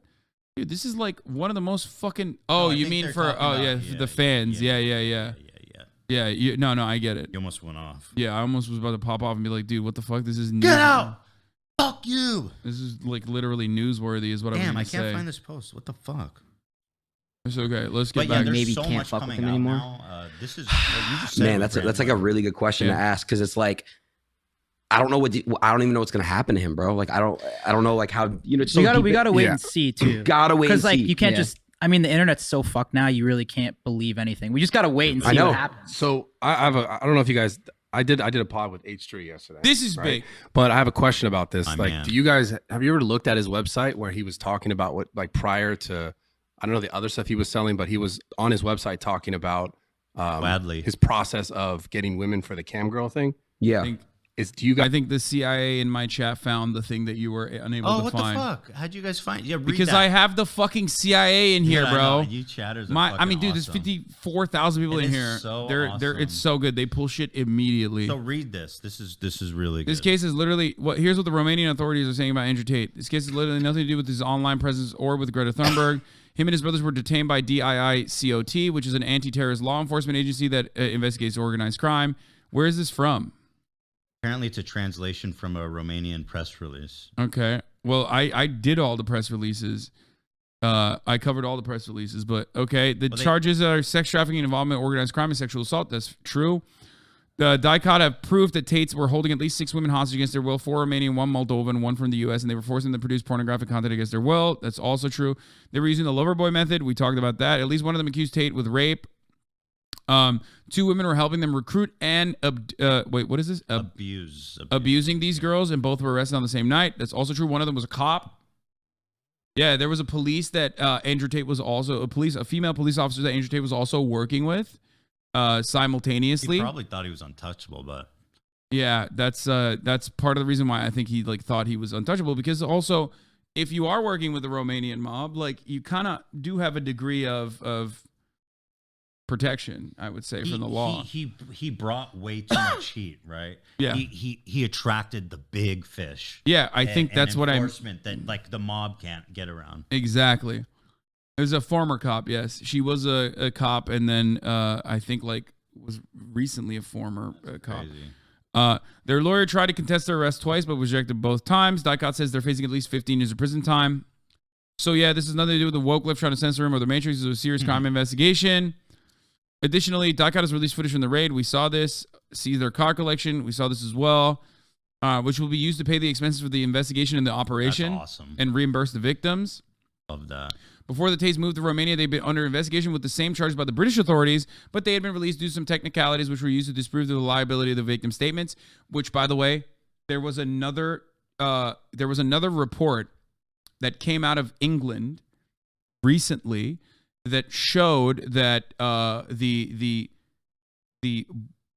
Dude, this is like one of the most fucking... Oh, you mean for... Oh, yeah, for the fans. Yeah. Yeah, no, I get it. You almost went off. Yeah, I almost was about to pop off and be like, dude, what the fuck? This is... Get out! Fuck you! This is like literally newsworthy is what I was going to say. Damn, I can't find this post. What the fuck? It's okay. Let's get back. Maybe so can't much fuck with coming him out anymore. now. This is what you just said. Man, that's like a really good question to ask because it's like I don't know I don't even know what's gonna happen to him, bro. Like I don't know like how it's so we gotta wait and see too. Gotta wait and see. Because like you can't just. I mean, the internet's so fucked now. You really can't believe anything. We just gotta wait and see what happens. So I don't know if you guys. I did a pod with H3 yesterday. This is big. But I have a question about this. Man. Do you guys have you ever looked at his website where he was talking about what like prior to I don't know the other stuff he was selling, but he was on his website talking about Gladly. his process of getting women for the cam girl thing. Yeah. Do you guys? I think the CIA in my chat found the thing that you were unable to find. Oh, what the fuck? How'd you guys find? Yeah, read because that. I have the fucking CIA in here, Dude, I bro. know. You chatters are I mean, dude, awesome. there's 54,000 people in here. So they're awesome. it's so good. They pull shit immediately. So read this. This is really good. This case is literally here's what the Romanian authorities are saying about Andrew Tate. This case has literally nothing to do with his online presence or with Greta Thunberg. Him and his brothers were detained by DIICOT, which is an anti-terrorist law enforcement agency that investigates organized crime. Where is this from? Apparently, it's a translation from a Romanian press release. Okay. Well, I did all the press releases. I covered all the press releases, but okay. The charges are sex trafficking, involvement, organized crime, and sexual assault. That's true. The DICOT have proved that Tates were holding at least 6 women hostage against their will, 4 Romanian, 1 Moldovan, 1 from the U.S., and they were forcing them to produce pornographic content against their will. That's also true. They were using the lover boy method. We talked about that. At least one of them accused Tate with rape. 2 women were helping them recruit and what is this? Abusing these girls, and both were arrested on the same night. That's also true. One of them was a cop. Yeah, there was a police that Andrew Tate was also a female police officer that Andrew Tate was also working with simultaneously. He probably thought he was untouchable, but yeah, that's part of the reason why I think he thought he was untouchable, because also if you are working with the Romanian mob, you kind of do have a degree of protection, I would say, from the law. He brought way too much heat, right? Yeah. He attracted the big fish. Yeah, I think that's what I'm. Enforcement that the mob can't get around. Exactly. It was a former cop. Yes, she was a cop, and then I think was recently a former cop. Crazy. Their lawyer tried to contest their arrest twice, but was rejected both times. DICOT says they're facing at least 15 years of prison time. So yeah, this has nothing to do with the woke left trying to censor him or the Matrix. It was a serious crime investigation. Additionally, DICOT has released footage from the raid. We saw this. See their car collection. We saw this as well, which will be used to pay the expenses for the investigation and the operation. That's awesome. And reimburse the victims. Love that. Before the Tates moved to Romania, they'd been under investigation with the same charges by the British authorities, but they had been released due to some technicalities which were used to disprove the reliability of the victim statements, which, by the way, there was another report that came out of England recently that showed that the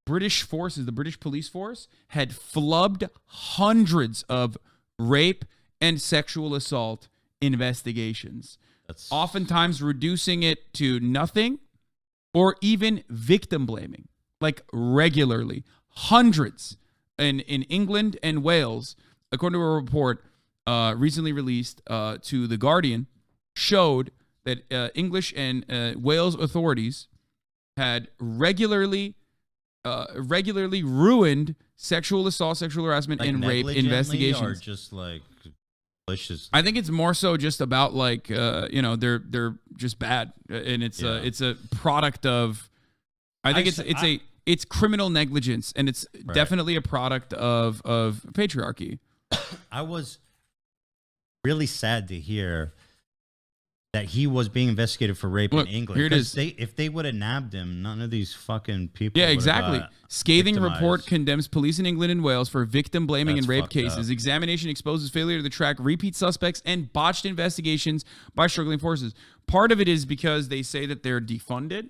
British forces, the British police force, had flubbed hundreds of rape and sexual assault investigations. That's oftentimes reducing it to nothing or even victim blaming, regularly. Hundreds in England and Wales, according to a report recently released to The Guardian, showed that English and Wales authorities had regularly ruined sexual assault, sexual harassment, and rape investigations. Or just malicious? I think it's more so just about they're just bad, and it's a product of. I think it's criminal negligence, and it's definitely a product of patriarchy. I was really sad to hear that he was being investigated for rape in England. Here it is. If they would have nabbed him, none of these fucking people. Yeah, exactly. Scathing victimized. report condemns police in England and Wales for victim blaming That's in rape fucked cases. up. Examination exposes failure to track repeat suspects and botched investigations by struggling forces. Part of it is because they say that they're defunded,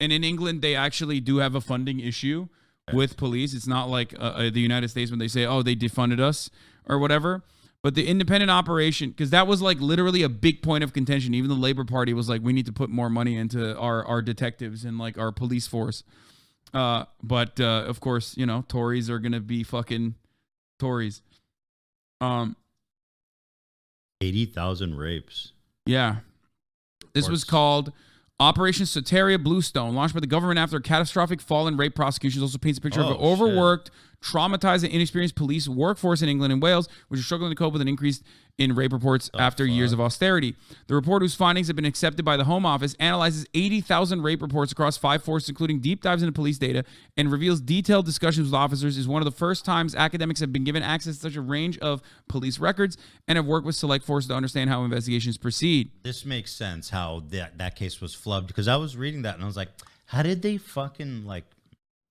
and in England they actually do have a funding issue with police. It's not like the United States when they say, "Oh, they defunded us" or whatever. But the independent operation, because that was literally a big point of contention. Even the Labor Party was like, we need to put more money into our detectives and our police force. But of course, Tories are going to be fucking Tories. 80,000 rapes. Yeah. This was called Operation Soteria Bluestone, launched by the government after a catastrophic fall in rape prosecutions. Also paints a picture of an overworked, traumatized, and inexperienced police workforce in England and Wales, which are struggling to cope with an increase in rape reports after years of austerity. The report, whose findings have been accepted by the Home Office, analyzes 80,000 rape reports across 5 forces, including deep dives into police data, and reveals detailed discussions with officers. Is one of the first times academics have been given access to such a range of police records and have worked with select forces to understand how investigations proceed. This makes sense how that case was flubbed, because I was reading that and I was like, how did they fucking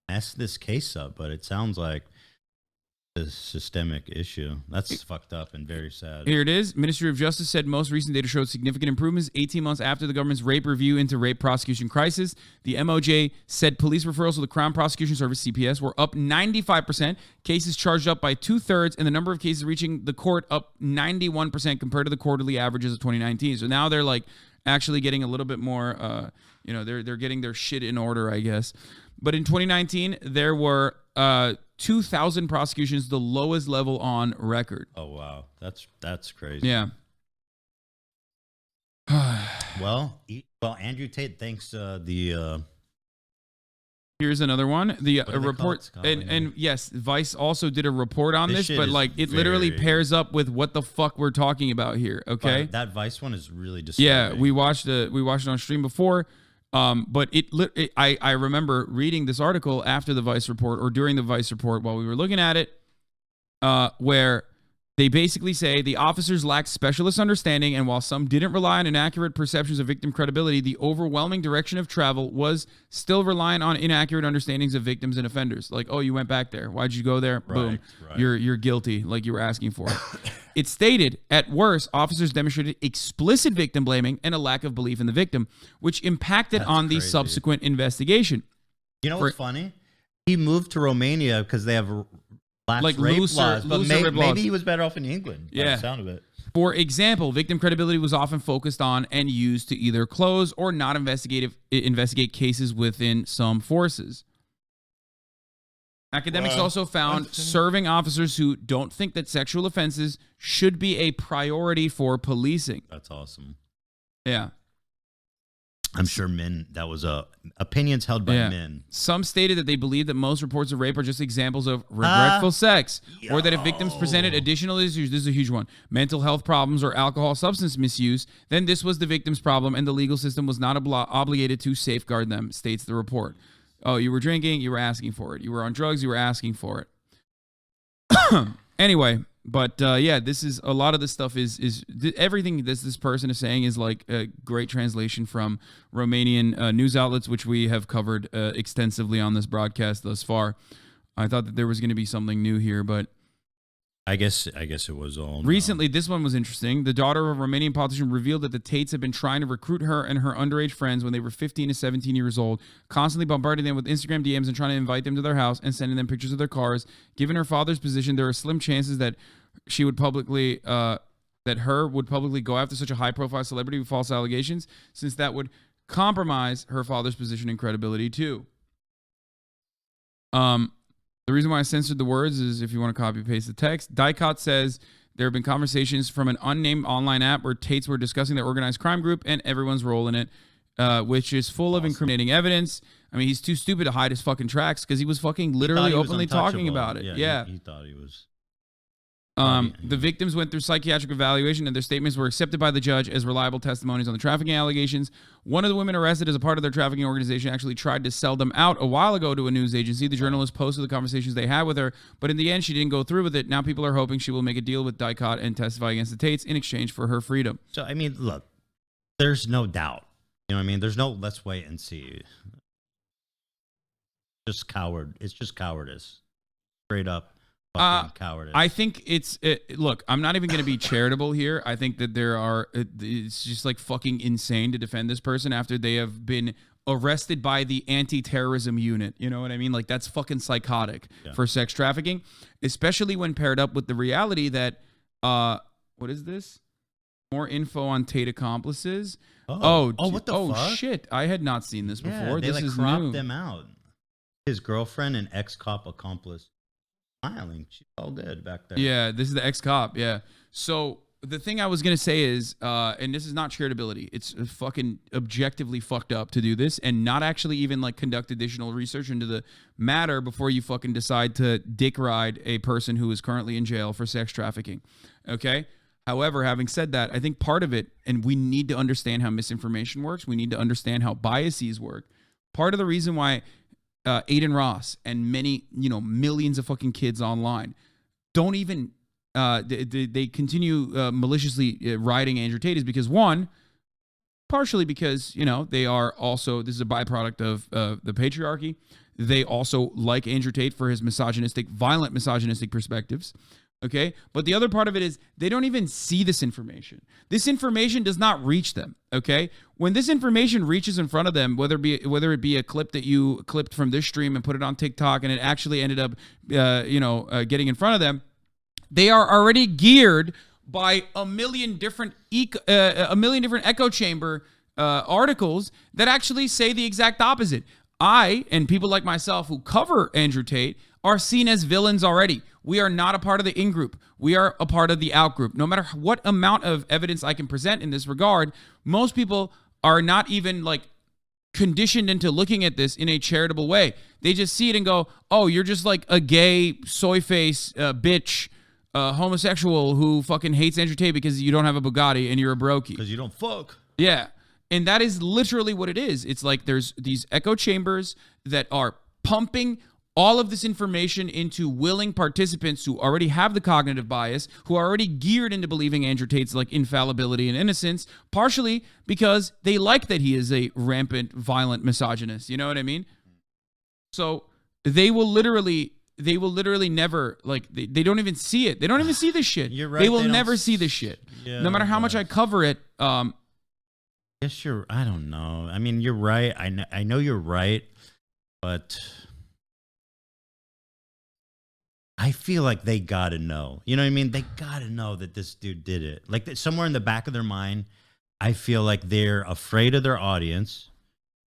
mess this case up? But it sounds like a systemic issue. That's fucked up and very sad. Here it is. Ministry of Justice said most recent data showed significant improvements 18 months after the government's rape review into rape prosecution crisis. The MOJ said police referrals to the Crown Prosecution Service, CPS, were up 95%, cases charged up by 2/3, and the number of cases reaching the court up 91% compared to the quarterly averages of 2019. So now they're like actually getting a little bit more, they're getting their shit in order, I guess. But in 2019, there were 2,000 prosecutions, the lowest level on record. Oh wow, that's crazy. Yeah. well, Andrew Tate thanks the. Here's another one. The report, and yes, Vice also did a report on this, but like it literally pairs up with what the fuck we're talking about here. Okay, that Vice one is really disturbing. Yeah, we watched it on stream before. But I remember reading this article after the Vice report or during the Vice report while we were looking at it, where they basically say the officers lacked specialist understanding, and while some didn't rely on inaccurate perceptions of victim credibility, the overwhelming direction of travel was still reliant on inaccurate understandings of victims and offenders. Like, oh, you went back there. Why'd you go there? Boom. Right. You're guilty, like you were asking for it. It stated, at worst, officers demonstrated explicit victim blaming and a lack of belief in the victim, which impacted on the subsequent investigation. You know what's funny? He moved to Romania because they have lax rape laws, but maybe he was better off in England. By the sound of it. For example, victim credibility was often focused on and used to either close or not investigate cases within some forces. Academics also found serving officers who don't think that sexual offenses should be a priority for policing. That's awesome. Yeah. I'm sure that was opinions held by men. Some stated that they believe that most reports of rape are just examples of regretful sex, or that if victims presented additional issues, this is a huge one, mental health problems or alcohol substance misuse, then this was the victim's problem and the legal system was not obligated to safeguard them, states the report. Oh, you were drinking, you were asking for it. You were on drugs, you were asking for it. Anyway, but this is a lot of this stuff is everything this person is saying is like a great translation from Romanian news outlets, which we have covered extensively on this broadcast thus far. I thought that there was going to be something new here, but I guess it was all. Recently, this one was interesting. The daughter of a Romanian politician revealed that the Tates had been trying to recruit her and her underage friends when they were 15 to 17 years old, constantly bombarding them with Instagram DMs and trying to invite them to their house and sending them pictures of their cars. Given her father's position, there are slim chances that she would publicly, go after such a high-profile celebrity with false allegations, since that would compromise her father's position and credibility too. The reason why I censored the words is if you want to copy paste the text. Dicot says there have been conversations from an unnamed online app where Tates were discussing their organized crime group and everyone's role in it, which is full of incriminating evidence. I mean, he's too stupid to hide his fucking tracks because he was fucking literally openly talking about it. Yeah. He thought he was. The victims went through psychiatric evaluation and their statements were accepted by the judge as reliable testimonies on the trafficking allegations. One of the women arrested as a part of their trafficking organization actually tried to sell them out a while ago to a news agency. The journalist posted the conversations they had with her, but in the end, she didn't go through with it. Now people are hoping she will make a deal with Dicot and testify against the Tates in exchange for her freedom. So, I mean, look, there's no doubt. You know what I mean? There's no let's wait and see. It's just cowardice. Straight up. I think look, I'm not even going to be charitable here. I think that it's just like fucking insane to defend this person after they have been arrested by the anti-terrorism unit. You know what I mean? Like that's fucking psychotic for sex trafficking, especially when paired up with the reality that, what is this? More info on Tate accomplices. What the fuck? Shit. I had not seen this before. They this is cropped new. them out. His girlfriend and ex-cop accomplice. Smiling. She's all good back there. Yeah, this is the ex-cop. Yeah. So the thing I was going to say is, and this is not charitability. It's fucking objectively fucked up to do this and not actually even like conduct additional research into the matter before you fucking decide to dick ride a person who is currently in jail for sex trafficking. Okay. However, having said that, I think part of it, and we need to understand how misinformation works. We need to understand how biases work. Part of the reason why Adin Ross and many, millions of fucking kids online don't even, they continue maliciously riding Andrew Tate is because partially because, they are also, this is a byproduct of the patriarchy. they also like Andrew Tate for his violent misogynistic perspectives. Okay. But the other part of it is they don't even see this information. This information does not reach them. Okay. When this information reaches in front of them, whether it be a clip that you clipped from this stream and put it on TikTok and it actually ended up, getting in front of them, they are already geared by a million different echo chamber articles that actually say the exact opposite. I and people like myself who cover Andrew Tate are seen as villains already. We are not a part of the in-group. We are a part of the out-group. No matter what amount of evidence I can present in this regard, most people are not even like conditioned into looking at this in a charitable way. They just see it and go, oh, you're just like a gay, soy face, bitch, homosexual who fucking hates Andrew Tate because you don't have a Bugatti and you're a brokey. Because you don't fuck. Yeah. And that is literally what it is. It's like there's these echo chambers that are pumping all of this information into willing participants who already have the cognitive bias, who are already geared into believing Andrew Tate's like infallibility and innocence, partially because they like that he is a rampant, violent misogynist. You know what I mean? So they will literally never, like, they don't even see it. They don't even see this shit. You're right. They will never see this shit. Yeah, no matter how much I cover it. I don't know. I mean, you're right. I know you're right, but I feel like they gotta know. You know what I mean? They gotta know that this dude did it. Like somewhere in the back of their mind, I feel like they're afraid of their audience,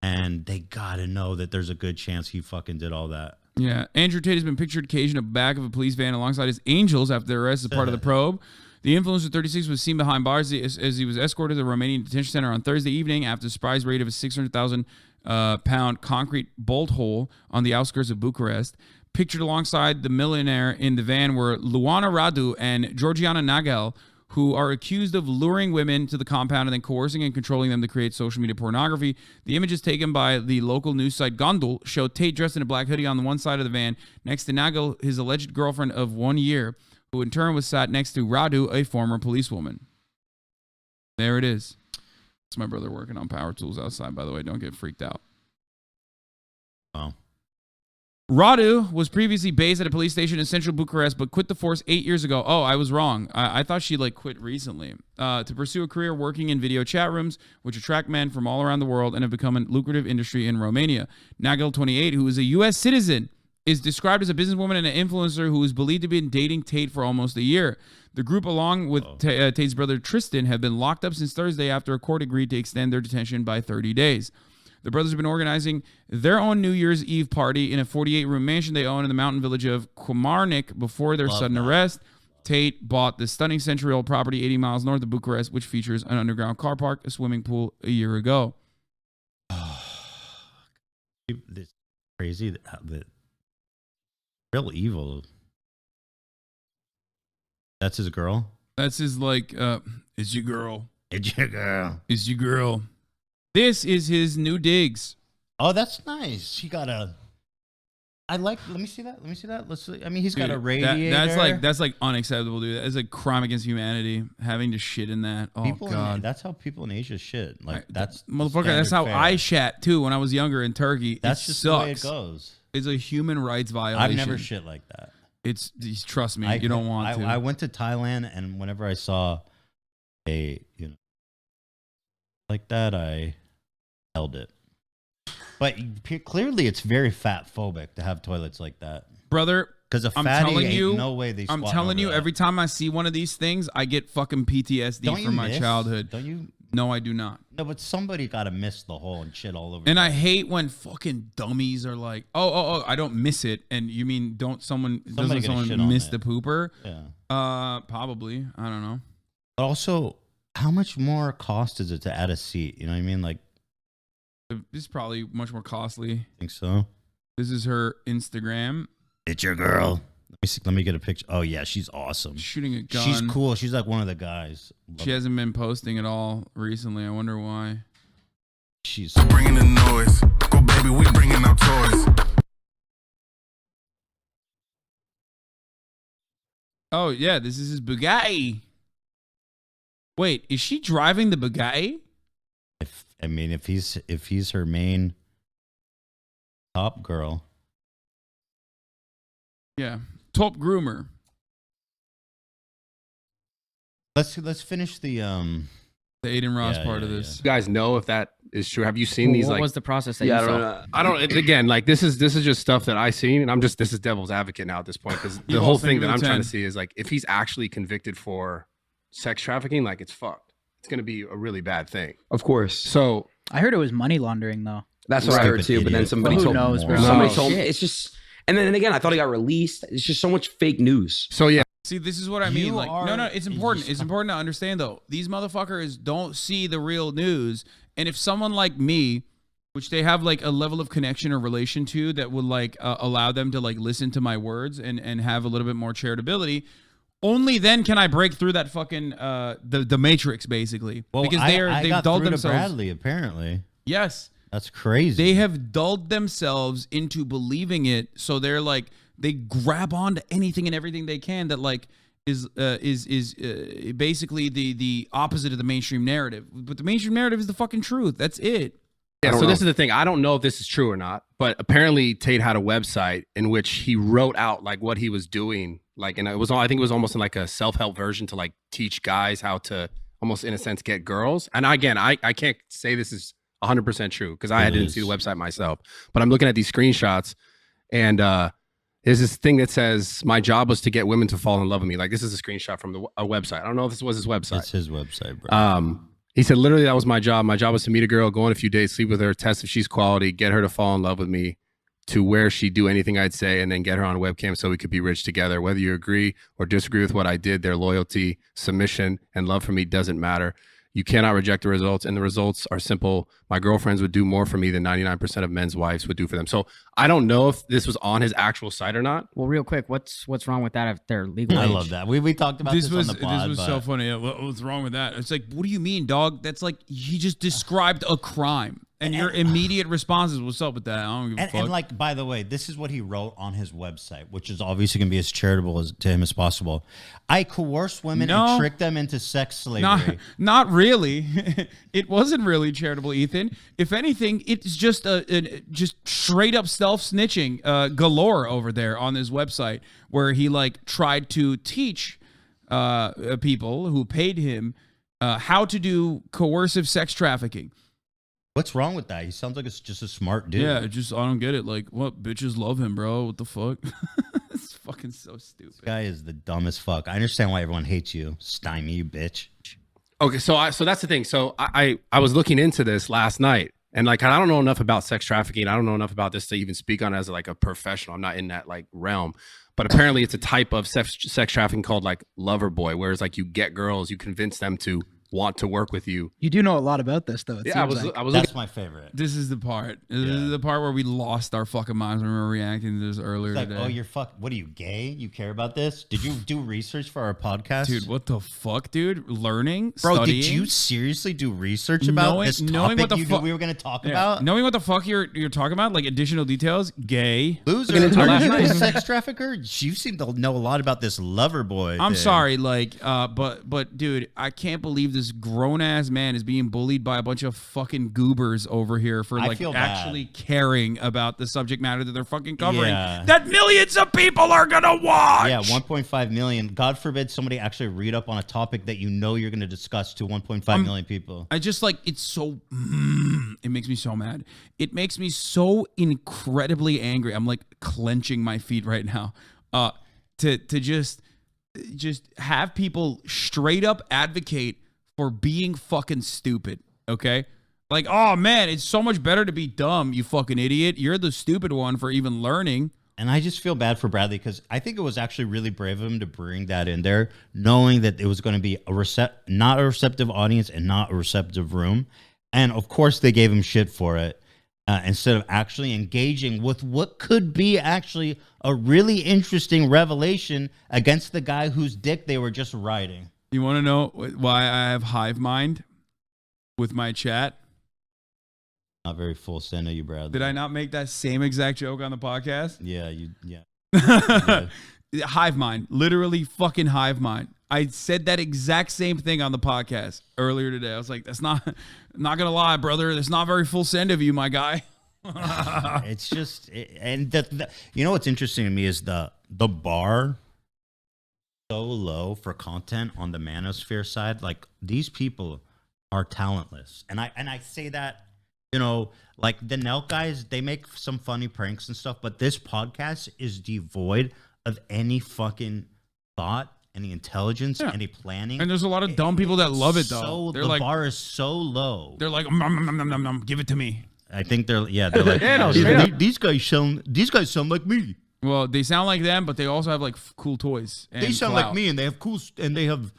and they gotta know that there's a good chance he fucking did all that. Yeah, Andrew Tate has been pictured occasioned in the back of a police van alongside his angels after their arrest as part of the probe. The influencer 36 was seen behind bars as he was escorted to the Romanian detention center on Thursday evening after the surprise raid of a 600,000 pound concrete bolt hole on the outskirts of Bucharest. Pictured alongside the millionaire in the van were Luana Radu and Georgiana Nagel, who are accused of luring women to the compound and then coercing and controlling them to create social media pornography. The images taken by the local news site Gondul show Tate dressed in a black hoodie on the one side of the van, next to Nagel, his alleged girlfriend of 1 year, who in turn was sat next to Radu, a former policewoman. There it is. It's my brother working on power tools outside, by the way. Don't get freaked out. Oh. Radu was previously based at a police station in central Bucharest, but quit the force 8 years ago. Oh, I was wrong. I thought she quit recently to pursue a career working in video chat rooms, which attract men from all around the world and have become a lucrative industry in Romania. Nagel, 28, who is a U.S. citizen, is described as a businesswoman and an influencer who is believed to have been dating Tate for almost a year. The group, along with Tate's brother Tristan, have been locked up since Thursday after a court agreed to extend their detention by 30 days. The brothers have been organizing their own New Year's Eve party in a 48-room mansion they own in the mountain village of Komarnik before their sudden arrest. Tate bought the stunning century-old property 80 miles north of Bucharest, which features an underground car park, a swimming pool, a year ago. It's crazy that real evil. That's his girl? That's his, it's your girl. It's your girl. It's your girl. This is his new digs. Oh, that's nice. He got a. Let me see that. Let's see. I mean, he's got a radiator. That's unacceptable, dude. That's a crime against humanity. Having to shit in that. Oh God. That's how people in Asia shit. That's motherfucker. That's how I shat too when I was younger in Turkey. That's just the way it goes. It's a human rights violation. I've never shit like that. Trust me, you don't want to. I went to Thailand, and whenever I saw like that, I held it. But clearly, it's very fat phobic to have toilets like that, brother. Because a fatty ain't no way they. I'm telling you, every time I see one of these things, I get fucking PTSD from my childhood. Don't you? No, I do not. No, but somebody got to miss the hole and shit all over. And I hate when fucking dummies are like, oh, I don't miss it. And you mean doesn't someone miss the pooper? Yeah. Probably. I don't know. But also, how much more cost is it to add a seat? You know what I mean? Like, this is probably much more costly. Think so? This is her Instagram. It's your girl. Let me get a picture. Oh yeah, she's awesome. Shooting a gun. She's cool. She's like one of the guys. She hasn't been posting at all recently. I wonder why. She's bringing the noise. Go baby, we bringing our toys. Oh yeah, this is his Bugatti. Wait, is she driving the Bugatti? If he's her main top girl. Yeah. Top groomer. Let's finish the Adin Ross part of this. You guys know if that is true? Have you seen these? What like, was the process that you saw? I don't. Again, like this is just stuff that I seen, and this is devil's advocate now at this point because the You whole all think thing of that the I'm 10. trying to see is like if he's actually convicted for sex trafficking, like it's fucked. It's gonna be a really bad thing. Of course. So I heard it was money laundering though. That's what I heard too. But then somebody Who told knows, bro? somebody Oh, told me shit. it's just. And then again, I thought he got released. It's just so much fake news. So yeah. See, this is what I mean. You Like, are- no, it's important. It's important to understand though. These motherfuckers don't see the real news, and if someone like me, which they have like a level of connection or relation to that would like allow them to like listen to my words and have a little bit more charitability, only then can I break through that fucking the matrix basically. well, because I they've got dulled through to themselves. Bradley apparently. Yes. That's crazy. They have dulled themselves into believing it, so they're like they grab onto anything and everything they can that like is basically the opposite of the mainstream narrative. But the mainstream narrative is the fucking truth. That's it. Yeah, so this is the thing. I don't know if this is true or not, but apparently Tate had a website in which he wrote out like what he was doing, like, and it was all I think it was almost in like a self-help version to like teach guys how to almost in a sense get girls. And again, I can't say this is 100% true because I didn't see the website myself, but I'm looking at these screenshots and there's this thing that says my job was to get women to fall in love with me. Like this is a screenshot from a website. I don't know if this was his website. It's his website, bro. He said, literally, that was my job. My job was to meet a girl, go on a few dates, sleep with her, test if she's quality, get her to fall in love with me, to where she'd do anything I'd say, and then get her on a webcam so we could be rich together. Whether you agree or disagree with what I did, their loyalty, submission, and love for me doesn't matter. You cannot reject the results, and the results are simple. My girlfriends would do more for me than 99% of men's wives would do for them. So I don't know if this was on his actual site or not. Well, real quick, what's wrong with that if they're legal I age? love that. We talked about this on the pod. This was so funny. What's wrong with that? It's like, what do you mean, dog? That's like he just described a crime, and your immediate response is, "What's up with that?" I don't give a fuck. And like, by the way, this is what he wrote on his website, which is obviously going to be as charitable to him as possible. I coerce women and trick them into sex slavery. Not really. It wasn't really charitable, Ethan. If anything, it's just just straight up self snitching galore over there on his website, where he like tried to teach people who paid him how to do coercive sex trafficking. What's wrong with that? He sounds like it's just a smart dude. Yeah, I don't get it. Like, what? Bitches love him, bro. What the fuck? It's fucking so stupid. This guy is the dumbest fuck. I understand why everyone hates you. Stymie, you bitch. Okay, so that's the thing. So I was looking into this last night, and like I don't know enough about sex trafficking. I don't know enough about this to even speak on it as like a professional. I'm not in that like realm, but apparently it's a type of sex trafficking called like lover boy, whereas like you get girls, you convince them to want to work with you. You do know a lot about this, though. Yeah, I was That's my favorite. This is the part. This is the part where we lost our fucking minds when we were reacting to this earlier It's like, today. oh, you're what are you, gay? You care about this? Did you do research for our podcast? Dude, what the fuck, dude? Learning, Bro, studying? did you seriously do research about this topic what the you knew we were going to talk about? Knowing what the fuck you're talking about, like additional details, gay. Loser, are you a sex trafficker? You seem to know a lot about this lover boy I'm thing. sorry, like, but dude, I can't believe this grown ass man is being bullied by a bunch of fucking goobers over here for like actually caring about the subject matter that they're fucking covering. Yeah. That millions of people are gonna watch. Yeah, 1.5 million. God forbid somebody actually read up on a topic that you know you're going to discuss to 1.5 million people. I just like it's so. It makes me so mad. It makes me so incredibly angry. I'm like clenching my feet right now. To just have people straight up advocate for being fucking stupid, okay? Like, oh man, it's so much better to be dumb, you fucking idiot. You're the stupid one for even learning. And I just feel bad for Bradley because I think it was actually really brave of him to bring that in there, knowing that it was going to be not a receptive audience and not a receptive room. And of course, they gave him shit for it instead of actually engaging with what could be actually a really interesting revelation against the guy whose dick they were just riding. You want to know why I have hive mind with my chat? Not very full send of you, Bradley. Did I not make that same exact joke on the podcast? Yeah, yeah. Hive mind, literally fucking hive mind. I said that exact same thing on the podcast earlier today. I was like, that's not gonna lie, brother. That's not very full send of you, my guy. It's just, and you know what's interesting to me is the bar so low for content on the manosphere side. Like these people are talentless, and I say that, you know, like the Nelk guys, they make some funny pranks and stuff, but this podcast is devoid of any fucking thought, any intelligence, any planning. And there's a lot of dumb people that love it though. The bar is so low. They're like, nom, give it to me. I think they're like, these guys sound like me. Well, they sound like them, but they also have like cool toys. And they sound like me, and they have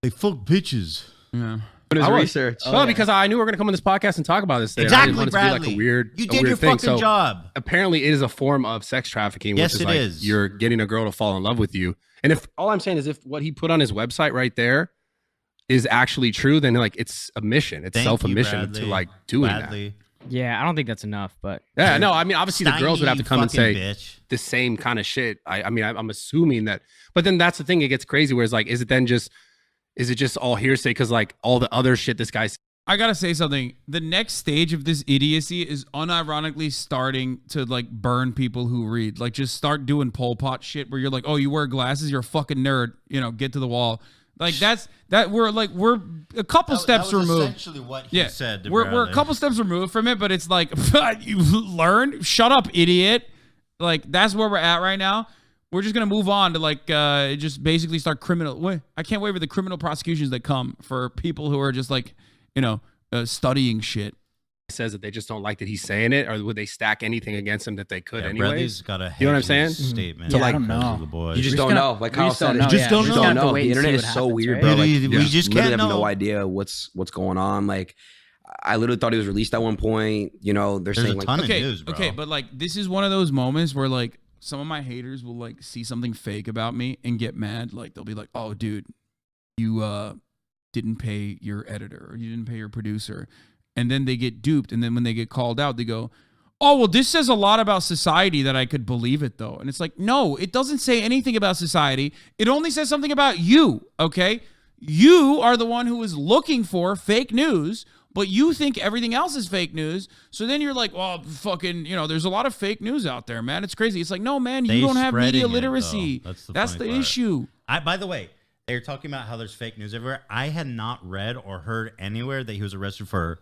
they fuck bitches. Yeah. Research. Well, because I knew we were going to come on this podcast and talk about this. Exactly, Bradley. like a weird, you did your fucking job. Apparently, it is a form of sex trafficking. Yes, which is it like is. You're getting a girl to fall in love with you, and if all I'm saying is if what he put on his website right there is actually true, then like it's a mission. It's self-admission to like doing that. Yeah, I don't think that's enough, but yeah, no, I mean, obviously the girls would have to come and say bitch. The same kind of shit. I mean, I'm assuming that, but then that's the thing. It gets crazy. Where it's like, is it just all hearsay? Because like all the other shit this guy's. I gotta say something. The next stage of this idiocy is unironically starting to like burn people who read. Like just start doing Pol Pot shit where you're like, oh, you wear glasses, you're a fucking nerd. You know, get to the wall. Like we're a couple steps removed. Essentially what he said. We're a couple steps removed from it, but it's like you learn. Shut up, idiot. Like that's where we're at right now. We're just gonna move on to like just basically start criminal. I can't wait for the criminal prosecutions that come for people who are just like, you know, studying shit. Says that they just don't like that he's saying it, or would they stack anything against him that they could anyway? Bradley's got a you know what I'm saying? Statement. So like, I don't know. The boys. You just don't know. Like Kyle said, you just don't know. The internet is so weird, bro. Like, we just can't have know. no idea what's going on. Like, I literally thought he was released at one point. You know, there's saying a ton like, of news, bro. Okay, but like this is one of those moments where like some of my haters will like see something fake about me and get mad. Like they'll be like, "Oh, dude, you didn't pay your editor or you didn't pay your producer," and then they get duped. And then when they get called out, they go, "Oh, well, this says a lot about society that I could believe it though." And it's like, no, it doesn't say anything about society. It only says something about you. Okay, you are the one who is looking for fake news. But you think everything else is fake news. So then you're like, well, fucking, you know, there's a lot of fake news out there, man. It's crazy. It's like, no, man, you don't have media literacy. That's the issue. By the way, they're talking about how there's fake news everywhere. I had not read or heard anywhere that he was arrested for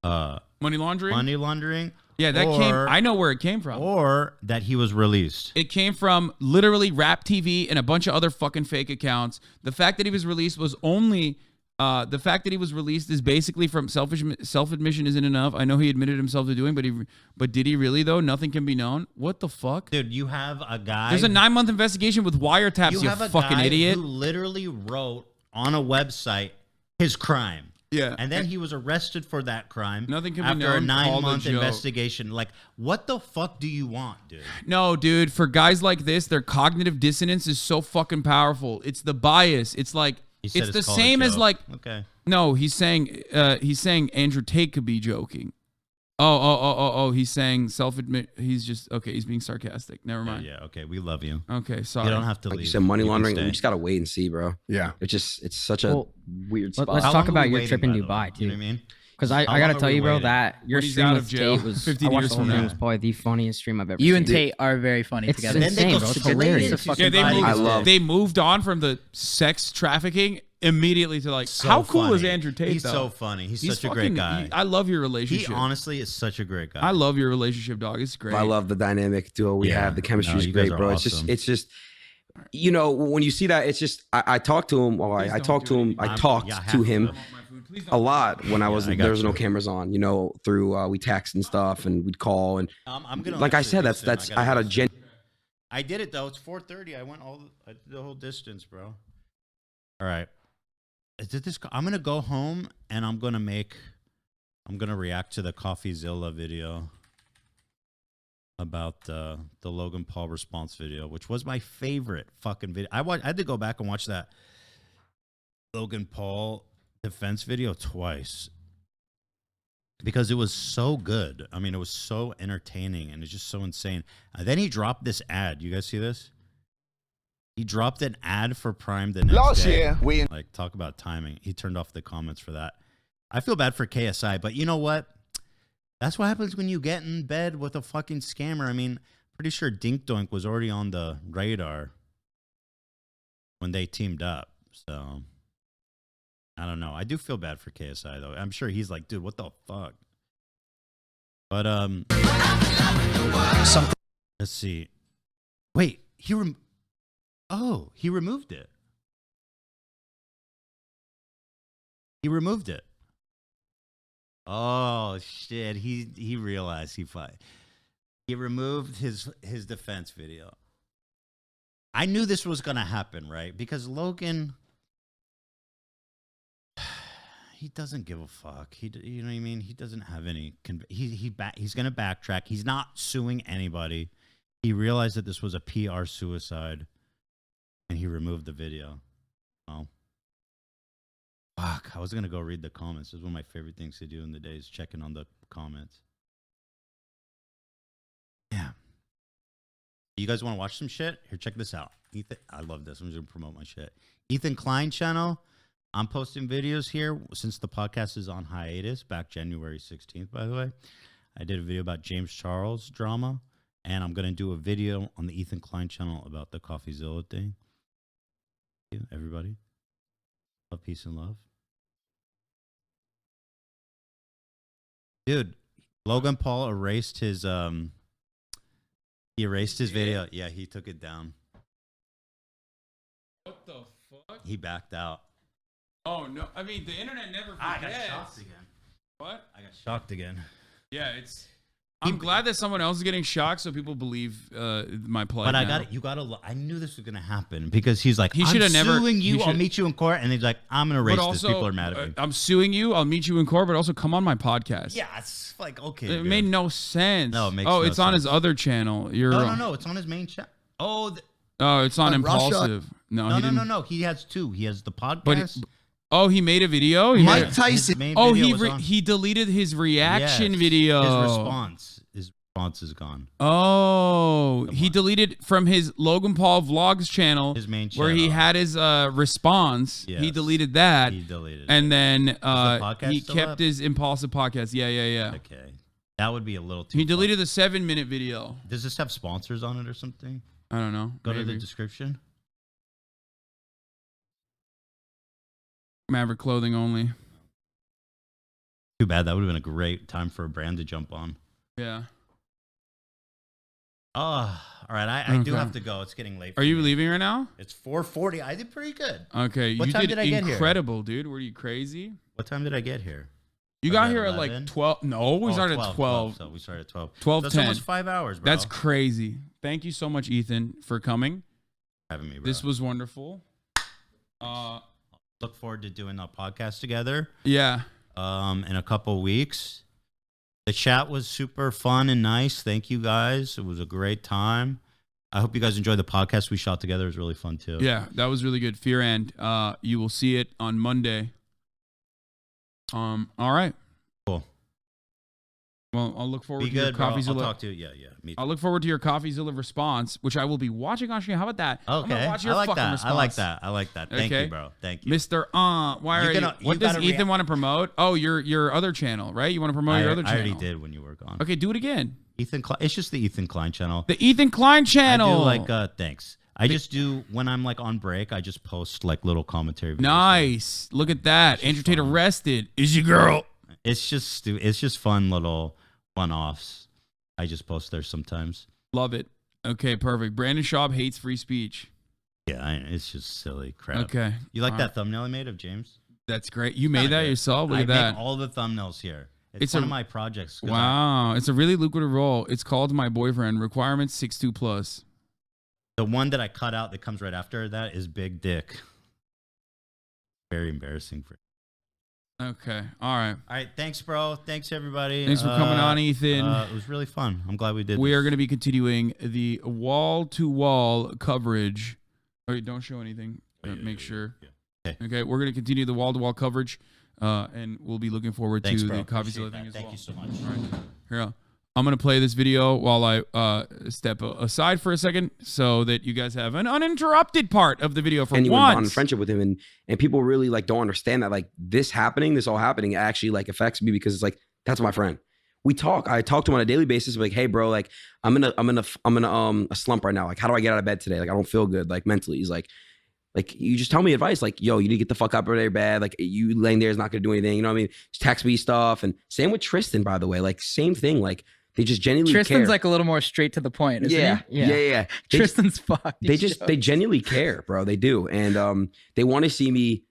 money laundering. Money laundering. Yeah, that came. I know where it came from. Or that he was released. It came from literally Rap TV and a bunch of other fucking fake accounts. The fact that he was released was only... the fact that he was released is basically from self-admission isn't enough. I know he admitted himself to doing, but did he really though? Nothing can be known. What the fuck, dude? You have a guy. There's a 9-month investigation with wiretaps. You have a fucking guy idiot. Who literally wrote on a website his crime. Yeah, and then he was arrested for that crime. Nothing can be after known. a 9-month investigation. Like, what the fuck do you want, dude? No, dude. For guys like this, their cognitive dissonance is so fucking powerful. It's the bias. It's like. It's the same as like no, he's saying Andrew Tate could be joking. Oh, he's saying he's just okay, he's being sarcastic. Never mind. Yeah, okay, we love you. Okay, sorry. You don't have to like leave. you said, money laundering. We just gotta wait and see, bro. Yeah. It's such a weird spot. Let's talk about your trip in Dubai too. You know what I mean? Because I gotta tell you, bro, that your stream with Tate was 15 years from now was probably the funniest stream I've ever seen. You and Tate are very funny it's together. Insane, bro. It's hilarious. They moved on from the sex trafficking immediately to like so how cool funny. is Andrew Tate? He's though? so funny. He's such a great guy. I love your relationship. He honestly is such a great guy. I love your relationship, dog. It's great. I love the dynamic duo we have. The chemistry is great, bro. Awesome. It's just you know, when you see that, it's just I talked to him. Well, I talked to him. I talked to him a lot when I was there was no cameras on. You know, through we text and stuff, and we'd call and I'm gonna like I said, that's I had a I did it though. It's 4:30. I went I did the whole distance, bro. All right. I'm gonna go home and I'm gonna react to the CoffeeZilla video about the Logan Paul response video, which was my favorite fucking video. I had to go back and watch that Logan Paul defense video twice because it was so good. I mean, it was so entertaining and it's just so insane. And then he dropped this ad. You guys see this? He dropped an ad for Prime the next day. Like, talk about timing. He turned off the comments for that. I feel bad for KSI, but you know what? That's what happens when you get in bed with a fucking scammer. I mean, pretty sure Dink Doink was already on the radar when they teamed up. So, I don't know. I do feel bad for KSI, though. I'm sure he's like, dude, what the fuck? But, let's see. Wait, he removed it. He removed it. Oh shit! He realized he removed his defense video. I knew this was gonna happen, right? Because Logan, he doesn't give a fuck. You know what I mean? He doesn't have any. He's gonna backtrack. He's not suing anybody. He realized that this was a PR suicide, and he removed the video. Oh. Fuck, I was going to go read the comments. This is one of my favorite things to do in the day is checking on the comments. Yeah. You guys want to watch some shit? Here, check this out. Ethan, I love this. I'm just going to promote my shit. Ethan Klein channel. I'm posting videos here since the podcast is on hiatus, back January 16th, by the way. I did a video about James Charles drama, and I'm going to do a video on the Ethan Klein channel about the CoffeeZilla thing. Thank you, everybody. Love, peace, and love. Dude, Logan Paul erased his video. Yeah, he took it down. What the fuck? He backed out. Oh no! I mean, the internet never forgets. I got shocked again. What? I got shocked again. Yeah, it's. I'm glad that someone else is getting shocked, so people believe my plight. But now. I got it. You got to. I knew this was gonna happen because he's like, he should have never. Suing you. I'll meet you in court, and he's like, I'm gonna erase this. People are mad at me. I'm suing you. I'll meet you in court, but also come on my podcast. Yeah, it's like okay. It made no sense. No, it makes no it's on his other channel. No. It's on his main channel. Oh, it's on Impulsive. No. He has two. He has the podcast. He made a video. Mike Tyson. He deleted his reaction video. His response is gone. Oh, he deleted from his Logan Paul Vlogs channel, his main channel, where he had his response. Yes. He deleted that. He deleted and then he still kept up? his Impulsive podcast. Yeah. Okay, that would be a little too. He deleted the 7-minute video. Does this have sponsors on it or something? I don't know. Go to the description. Maverick clothing only. Too bad. That would have been a great time for a brand to jump on. Yeah. Oh, all right. I do have to go. It's getting late. Are you leaving right now? It's 4:40. I did pretty good. Okay. What time did I get here? Incredible, dude. Were you crazy? What time did I get here? You got here at like 12. No, we started at 12. So we started at 12. 12:10. That's almost 5 hours, bro. That's crazy. Thank you so much, Ethan, for coming. Having me, bro. This was wonderful. Look forward to doing a podcast together. Yeah. In a couple weeks. The chat was super fun and nice. Thank you guys. It was a great time. I hope you guys enjoyed the podcast we shot together. It was really fun too. Yeah, that was really good. Fear and you will see it on Monday. All right. Cool. Well, I'll look forward to good, your CoffeeZilla. I'll talk to you. Yeah. Me too. I'll look forward to your CoffeeZilla response, which I will be watching on stream. How about that? Okay. I'm gonna watch your I like fucking that. response. I like that. Thank you, bro. Thank you. Mr. What does Ethan want to promote? Oh, your other channel, right? You want to promote your other channel? I already did when you were gone. Okay, do it again. Ethan Klein. It's just the Ethan Klein channel. The Ethan Klein channel. I do thanks. I just do when I'm like on break. I just post like little commentary videos. Nice. Look at that. Andrew Tate arrested. Is your girl? It's just fun little one-offs. I just post there sometimes. Love it. Okay, perfect. Brandon Schaub hates free speech. Yeah, it's just silly crap. Okay. You like that thumbnail I made of James? That's great. You made that yourself? Look at that. I make all the thumbnails here. It's one of my projects. Wow. It's a really lucrative role. It's called My Boyfriend. Requirements 6'2+. The one that I cut out that comes right after that is Big Dick. Very embarrassing for. Okay. All right. All right. Thanks, bro. Thanks, everybody. Thanks for coming on, Ethan. It was really fun. I'm glad we did. We are going to be continuing the wall-to-wall coverage. Oh, don't show anything. Make sure. Yeah. Okay. We're going to continue the wall-to-wall coverage, and we'll be looking forward to the CoffeeZilla thing as well. Thank you so much. All right. Here, I'm going to play this video while I step aside for a second so that you guys have an uninterrupted part of the video for once. On friendship with him, and people really like don't understand that like this all happening actually like affects me because it's like that's my friend. we talk. I talk to him on a daily basis. Like, hey, bro, like I'm in a slump right now. Like, how do I get out of bed today? Like, I don't feel good. Like mentally, he's like, you just tell me advice. Like, yo, you need to get the fuck up out of your bed. Like, you laying there is not gonna do anything. You know what I mean? Just text me stuff. And same with Tristan, by the way. Like, same thing. Like, they just genuinely Tristan's care. like a little more straight to the point, isn't he? Yeah. Tristan's fucked. They genuinely care, bro. They do. And they want to see me,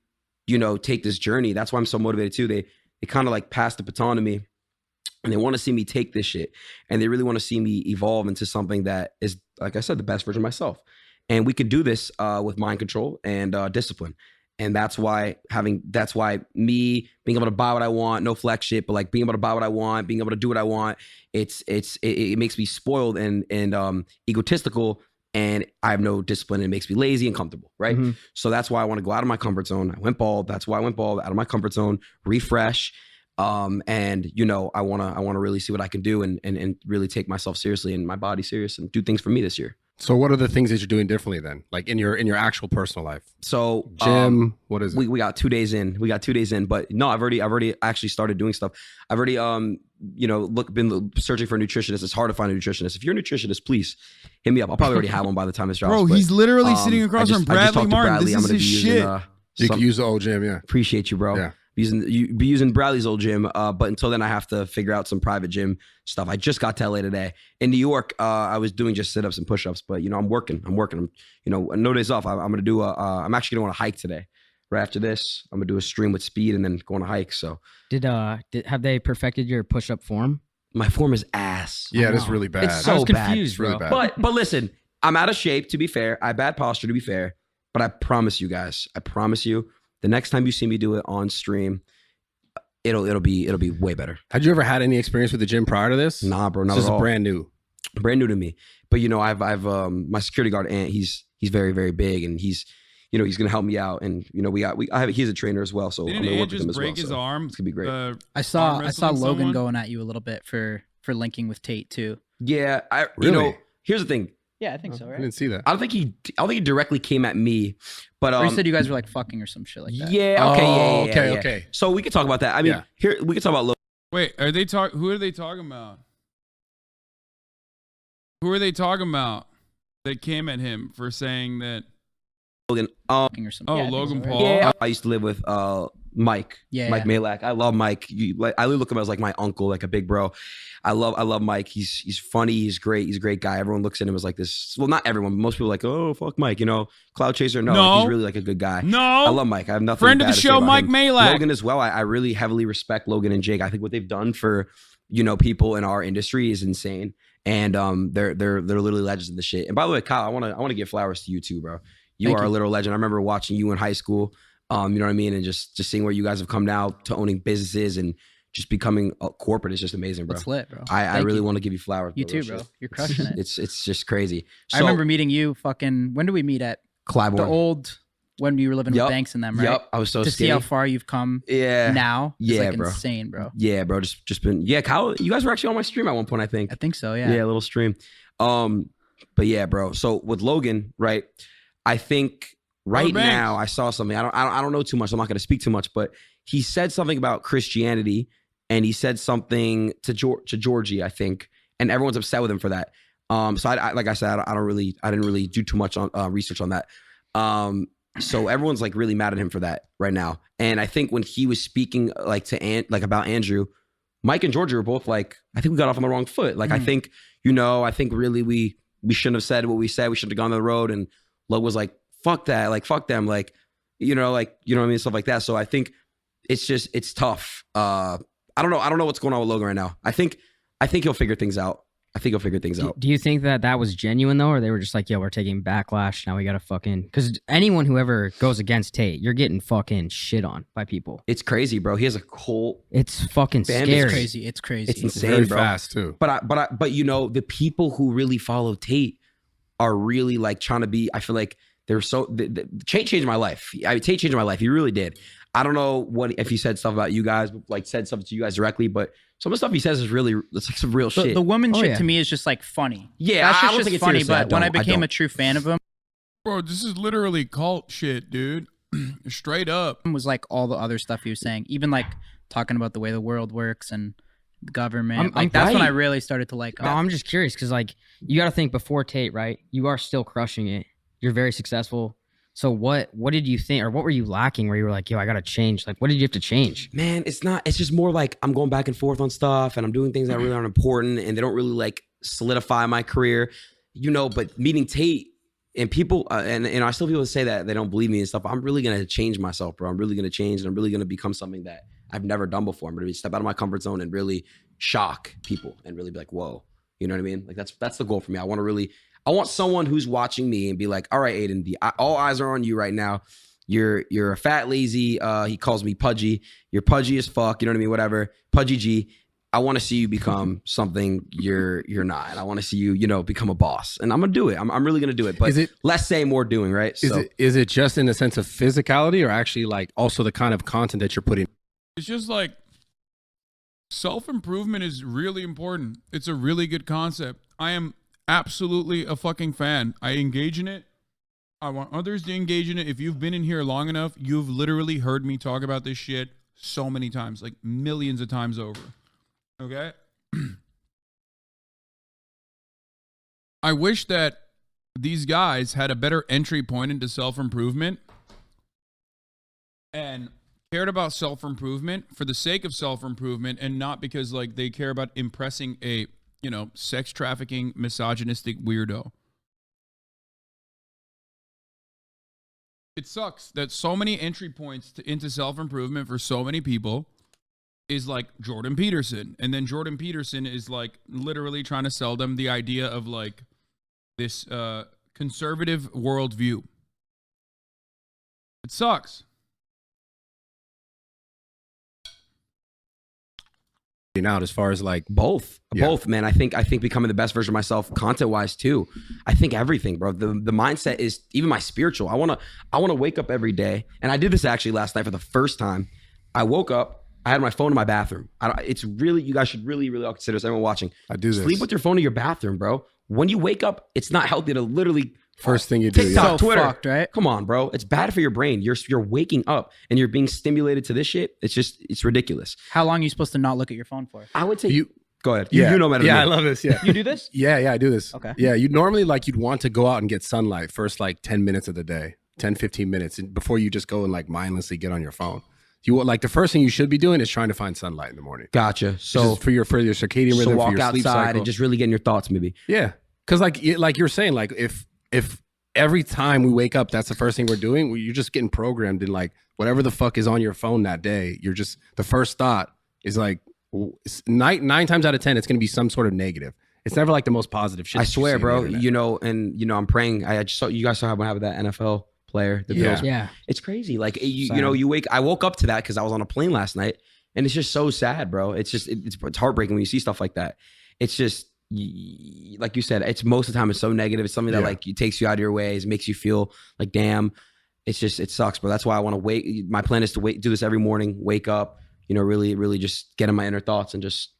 take this journey. That's why I'm so motivated too. They kind of like pass the baton to me, and they want to see me take this shit. And they really want to see me evolve into something that is, like I said, the best version of myself. And we could do this with mind control and discipline. And that's why me being able to buy what I want, no flex shit, but like being able to buy what I want, being able to do what I want, it makes me spoiled and egotistical, and I have no discipline. It makes me lazy and comfortable, right? Mm-hmm. So that's why I want to go out of my comfort zone. I went bald. That's why I went bald, out of my comfort zone, refresh. And I want to really see what I can do and really take myself seriously and my body serious and do things for me this year. So what are the things that you're doing differently then? Like in your actual personal life? So gym, what is it? We got 2 days in. But no, I've already actually started doing stuff. I've already been searching for a nutritionist. It's hard to find a nutritionist. If you're a nutritionist, please hit me up. I'll probably already have one by the time this drops. Bro, he's literally sitting across from Bradley Martin. This is his shit. You can use the old gym, yeah. Appreciate you, bro. Yeah. Be using Bradley's old gym, but until then I have to figure out some private gym stuff. I just got to LA today. In New York, I was doing just sit-ups and push-ups, but I'm working. No days off. I'm gonna do I'm actually gonna want to hike today. Right after this, I'm gonna do a stream with speed and then go on a hike. So have they perfected your push-up form? My form is ass. Yeah, it's really bad. It's so I was bad. confused, really bro. bad. But listen, I'm out of shape, to be fair. I have bad posture, to be fair. But I promise you guys, the next time you see me do it on stream, it'll be way better. Had you ever had any experience with the gym prior to this? Nah, bro, not this at all. This is brand new to me. But I've my security guard Ant. He's very, very big, and he's gonna help me out. And he's a trainer as well, so I'm gonna work with him as well. Break his arm. It's gonna be great. I saw Logan going at you a little bit for linking with Tate too. Yeah, Really? Here's the thing. Yeah, I think so, right? I didn't see that. I don't think he directly came at me, but or he said you guys were like fucking or some shit like that. Yeah. Okay. Okay. So we could talk about that. I mean, here we could talk about. Wait, who are they talking about? Who are they talking about that came at him for saying that? Logan. Or something. Logan Paul. Yeah. I used to live with Mike. Mike Malak. I love Mike. I look at him as like my uncle, like a big bro. I love Mike. He's funny. He's great. He's a great guy. Everyone looks at him as like this. Well, not everyone, but most people are like, oh, fuck Mike. Cloud chaser. No, he's really like a good guy. No, I love Mike. I have nothing. Friend bad of the to say show, about Mike him. Malak. Logan as well. I really heavily respect Logan and Jake. I think what they've done for people in our industry is insane. And they're literally legends in the shit. And by the way, Kyle, I want to give flowers to you too, bro. You are a literal legend. I remember watching you in high school. You know what I mean? And just seeing where you guys have come now to owning businesses and just becoming a corporate is just amazing, bro. It's lit, bro. I really want to give you flowers. You too, bro. You're crushing it. It's just crazy. So, I remember meeting you when did we meet at Claiborne? The old, when you were living with Banks and them, right? Yep. I was so to skinny. see how far you've come now. It's like insane, bro. Yeah, bro. Just been, Kyle, you guys were actually on my stream at one point, I think. I think so, yeah. Yeah, a little stream. But yeah, bro. So with Logan, right? I think now I saw something. I don't know too much. I'm not going to speak too much, but he said something about Christianity, and he said something to Georgie, I think, and everyone's upset with him for that. So I like I said, I didn't really do too much on research on that. So everyone's like really mad at him for that right now. And I think when he was speaking about Andrew, Mike and Georgie were both like, I think we got off on the wrong foot. Like, I think really we shouldn't have said what we said. We shouldn't have gone to the road. And Logan was like, fuck that. Like, fuck them. Like, you know what I mean? Stuff like that. So I think it's tough. I don't know what's going on with Logan right now. I think he'll figure things out. Do you think that was genuine though, or they were just like, yo, we're taking backlash now, we gotta fucking, because anyone who ever goes against Tate, you're getting fucking shit on by people. It's crazy, bro. He has a whole it's fucking scary. It's crazy. It's insane, very bro. fast too. But the people who really follow Tate are really like trying to be, I feel like they're so Tate changed my life. Tate changed my life. He really did. I don't know if he said stuff about you guys, like said stuff to you guys directly, but some of the stuff he says is really, it's like some real shit. The woman shit to me is just like funny. Yeah, that's I don't just think it's funny. serious. But when I became a true fan of him, bro, this is literally cult shit, dude. Straight up. was like all the other stuff he was saying, even like talking about the way the world works and the government. I'm Like that's when I right. really started to like. No, I'm just curious because like you got to think before Tate, right? You are still crushing it. You're very successful. So what did you think, or what were you lacking where you were like, yo, I got to change? Like, what did you have to change? Man, it's just more like I'm going back and forth on stuff and I'm doing things that really aren't important and they don't really like solidify my career, but meeting Tate and people, and I still people say that they don't believe me and stuff. I'm really going to change myself, bro. I'm really going to change and I'm really going to become something that I've never done before. I'm going to step out of my comfort zone and really shock people and really be like, whoa, you know what I mean? Like that's the goal for me. I want someone who's watching me and be like, all right, Adin, all eyes are on you right now. You're a fat, lazy, he calls me pudgy. You're pudgy as fuck, you know what I mean? Whatever. Pudgy G. I want to see you become something you're not. And I want to see you, become a boss. And I'm going to do it. I'm really going to do it. But less say, more doing, right? Is it just in the sense of physicality or actually like also the kind of content that you're putting? It's just like self-improvement is really important. It's a really good concept. I am absolutely a fucking fan. I engage in it. I want others to engage in it. If you've been in here long enough, you've literally heard me talk about this shit so many times, like millions of times over. Okay? I wish that these guys had a better entry point into self-improvement and cared about self-improvement for the sake of self-improvement and not because like they care about impressing a sex trafficking, misogynistic weirdo. It sucks that so many entry points into self-improvement for so many people is like Jordan Peterson. And then Jordan Peterson is like literally trying to sell them the idea of like this conservative worldview. It sucks. Out as far as like both, man. I think becoming the best version of myself, content wise too. I think everything, bro. The mindset is even my spiritual. I want to wake up every day, and I did this actually last night for the first time. I woke up. I had my phone in my bathroom. It's really, you guys should really all consider this. Everyone watching, I do this. Sleep with your phone in your bathroom, bro. When you wake up, it's not healthy to literally. First thing you do, TikTok, so Twitter. Fucked, right? Come on, bro. It's bad for your brain. You're waking up and you're being stimulated to this shit. It's ridiculous. How long are you supposed to not look at your phone for? I would say you go ahead. You know better than me. I love this. Yeah. You do this? Yeah, I do this. Okay. Yeah, you'd normally you'd want to go out and get sunlight first 10 minutes of the day, 10, 15 minutes before you just go and mindlessly get on your phone. You want the first thing you should be doing is trying to find sunlight in the morning. Gotcha. So for your circadian rhythm, walk for your sleep outside cycle. and just really getting your thoughts maybe. Yeah. Cuz like you're saying if every time we wake up, that's the first thing we're doing. You're just getting programmed in whatever the fuck is on your phone that day. You're just the first thought is nine times out of 10, it's going to be some sort of negative. It's never the most positive shit. I swear, bro. I'm praying. I just saw you guys saw what happened with that NFL player. The Bills. Yeah. It's crazy. I woke up to that because I was on a plane last night, and it's just so sad, bro. It's just it's heartbreaking when you see stuff like that. It's just. Like you said, it's most of the time it's so negative. It's something that it takes you out of your ways, makes you feel like damn. It sucks, bro. That's why I want to wait. My plan is to do this every morning, wake up, really just get in my inner thoughts and just,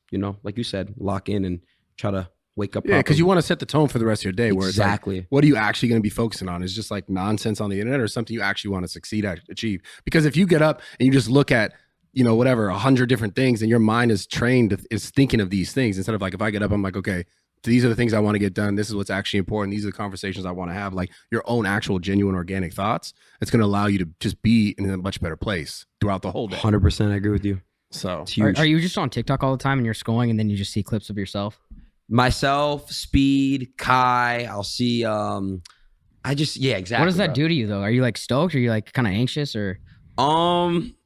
like you said, lock in and try to wake up. Yeah, because you want to set the tone for the rest of your day. Exactly. Where it's what are you actually going to be focusing on? Is just nonsense on the internet or something you actually want to succeed at, achieve? Because if you get up and you just look at 100 different things and your mind is trained is thinking of these things instead of if I get up, I'm okay, these are the things I want to get done. This is what's actually important. These are the conversations I want to have, your own actual genuine organic thoughts. It's going to allow you to just be in a much better place throughout the whole day. 100%. I agree with you. So are you just on TikTok all the time and you're scrolling and then you just see clips of yourself? Myself, Speed, Kai, I'll see, exactly. What does that do to you though? Are you stoked? Are you kind of anxious or?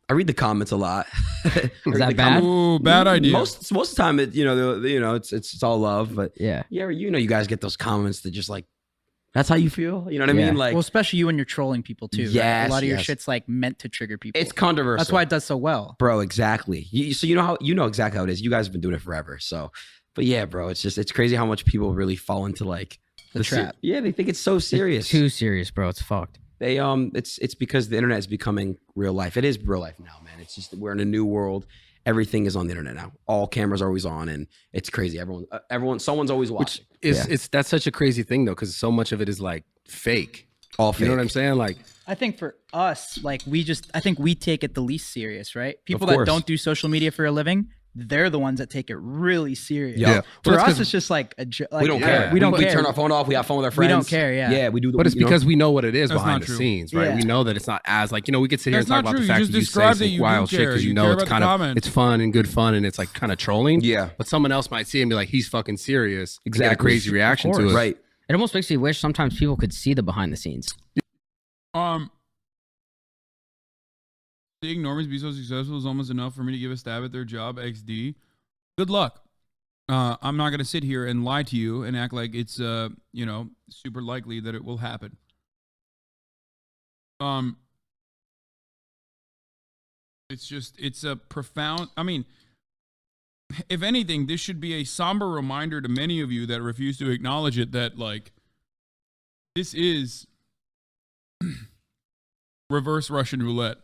I read the comments a lot. Is that bad? Ooh, bad idea. Most of the time, it's all love. But yeah, you guys get those comments that just that's how you feel. You know what I mean? Well, especially you when you're trolling people too. Yes, right? A lot of your shit's meant to trigger people. It's controversial. That's why it does so well, bro. Exactly. So you know exactly how it is. You guys have been doing it forever. So, but yeah, bro, it's crazy how much people really fall into the trap. They think it's so serious. It's too serious, bro. It's fucked. They it's because the internet is becoming real life. It is real life now, man. It's just we're in a new world. Everything is on the internet now. All cameras are always on, and it's crazy. Someone's always watching. That's such a crazy thing though, because so much of it is fake. All fake. You know what I'm saying? I think for us, I think we take it the least serious, right? People that don't do social media for a living, they're the ones that take it really serious. Yeah. For Well, that's us, 'cause it's just like a like, We don't care. We don't We care. turn our phone off. We have fun with our friends. We don't care. Yeah. Yeah, we do. But it's because we know what it is That's behind not the true. scenes, right? Yeah. We know that it's not as like, we could sit here That's and talk not about true. the You fact just that you say described some that you wild do shit care. because You you know care it's about the kind of comments. it's fun and good fun and it's like kind of trolling. Yeah. But someone else might see it and be like, he's fucking serious. And get a Exactly. crazy reaction to course. it. Right. It almost makes me wish sometimes people could see the behind the scenes. Seeing normies be so successful is almost enough for me to give a stab at their job. XD. Good luck. I'm not gonna sit here and lie to you and act like it's super likely that it will happen. It's a profound. I mean, if anything, this should be a somber reminder to many of you that refuse to acknowledge it that like this is reverse Russian roulette.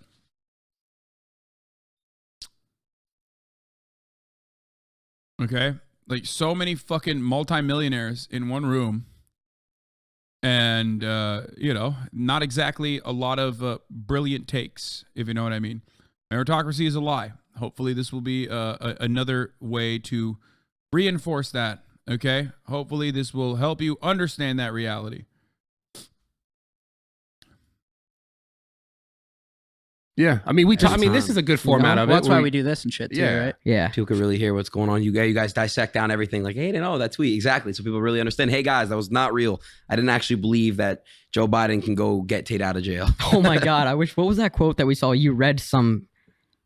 Okay? Like so many fucking multimillionaires in one room. And, not exactly a lot of brilliant takes, if you know what I mean. Meritocracy is a lie. Hopefully this will be another way to reinforce that, okay? Hopefully this will help you understand that reality. Yeah. I mean, this is a good format of it. Well, that's why where we do this and shit too, Yeah. right? Yeah. People could really hear what's going on. You guys dissect down everything like, hey, no, that tweet. Exactly. So people really understand, hey, guys, that was not real. I didn't actually believe that Joe Biden can go get Tate out of jail. Oh my God. I wish, what was that quote that we saw? You read some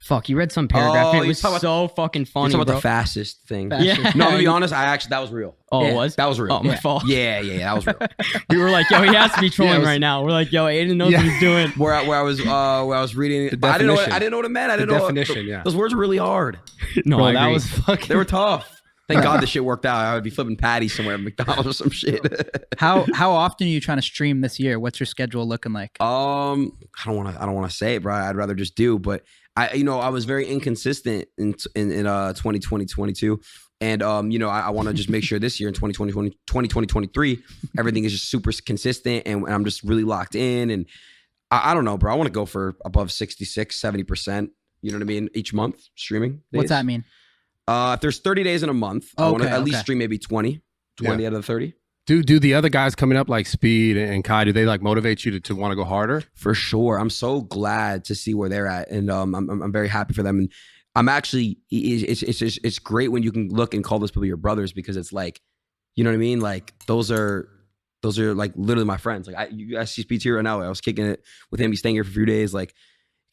paragraph. And it you was talking so fucking funny. You're talking about bro. the fastest thing. Yeah. No, I'm gonna be honest. That was real. Oh, Yeah. it was? That was real. Oh, my fault. Yeah, that was real. We were like, yo, he has to be trolling it was- right now. We're like, yo, Aiden knows what he's doing. where I was reading. The But I didn't definition. know what it meant. I The didn't know definition, yeah. Those words were really hard. No, Bro, I that agree. was fucking. They were tough. Thank God this shit worked out. I would be flipping patties somewhere at McDonald's or some shit. How often are you trying to stream this year? What's your schedule looking like? I don't want to say it, bro. I'd rather just do. But I was very inconsistent in 2020, 22. And, I want to just make sure this year in 2023, everything is just super consistent and I'm just really locked in. And I don't know, bro. I want to go for above 66, 70%. You know what I mean? Each month streaming. What's that mean? If there's 30 days in a month, I want to Okay, at least okay. stream maybe 20 out of the 30. Do the other guys coming up like Speed and Kai, do they like motivate you to want to go harder? For sure. I'm so glad to see where they're at. And I'm very happy for them. And I'm actually, it's great when you can look and call those people your brothers because it's like, you know what I mean? Like those are like literally my friends. Like you guys see Speed's here right now. I was kicking it with him. He's staying here for a few days. Like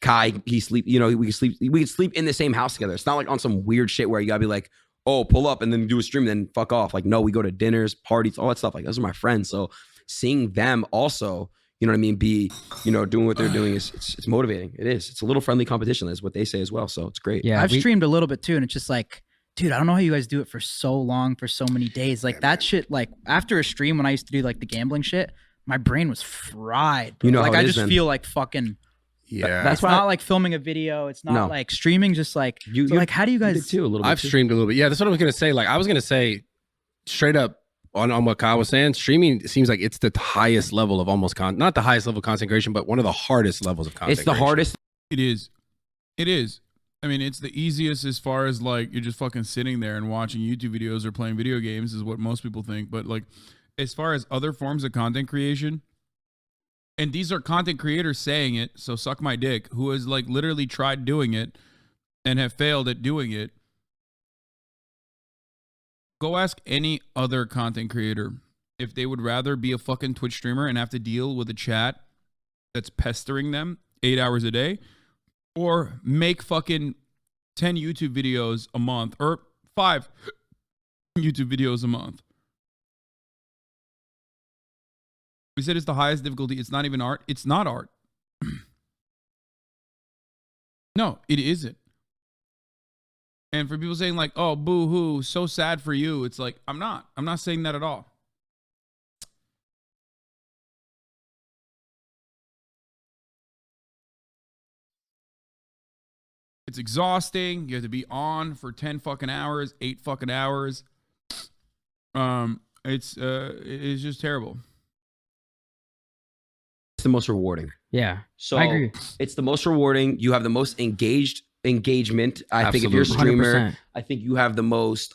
Kai, we could sleep in the same house together. It's not like on some weird shit where you gotta be like, oh, pull up and then do a stream and then fuck off. Like, no, we go to dinners, parties, all that stuff. Like those are my friends. So seeing them also, you know what I mean, be, doing what they're doing it's motivating. It is. It's a little friendly competition. That's what they say as well. So it's great. Yeah. I've streamed a little bit too, and it's just like, dude, I don't know how you guys do it for so long, for so many days. Like that shit, like after a stream when I used to do like the gambling shit, my brain was fried. Bro. You know like how it I is, just man. feel like fucking. Yeah. That's not like filming a video. It's not No. like streaming. Just like You so like how do you did guys? too a little bit. I've too. streamed a little bit. Yeah, that's what I was gonna say. Like I was gonna say straight up on what Kyle was saying, streaming seems like it's the highest level of almost not the highest level of concentration, but one of the hardest levels of concentration. It's the hardest. It is. I mean, it's the easiest as far as like you're just fucking sitting there and watching YouTube videos or playing video games is what most people think. But like as far as other forms of content creation, and these are content creators saying it, so suck my dick, who has like literally tried doing it and have failed at doing it. Go ask any other content creator if they would rather be a fucking Twitch streamer and have to deal with a chat that's pestering them 8 hours a day, or make fucking 10 YouTube videos a month or 5 YouTube videos a month. We said it's the highest difficulty. It's not even art. It's not art. No, it isn't. And for people saying like, oh, boo hoo, so sad for you. It's like, I'm not saying that at all. It's exhausting. You have to be on for 10 fucking hours, 8 fucking hours. It's just terrible. It's the most rewarding. Yeah. So I agree. it's the most rewarding. You have the most engaged engagement. I think if you're a Absolutely. streamer, 100%. I think you have the most.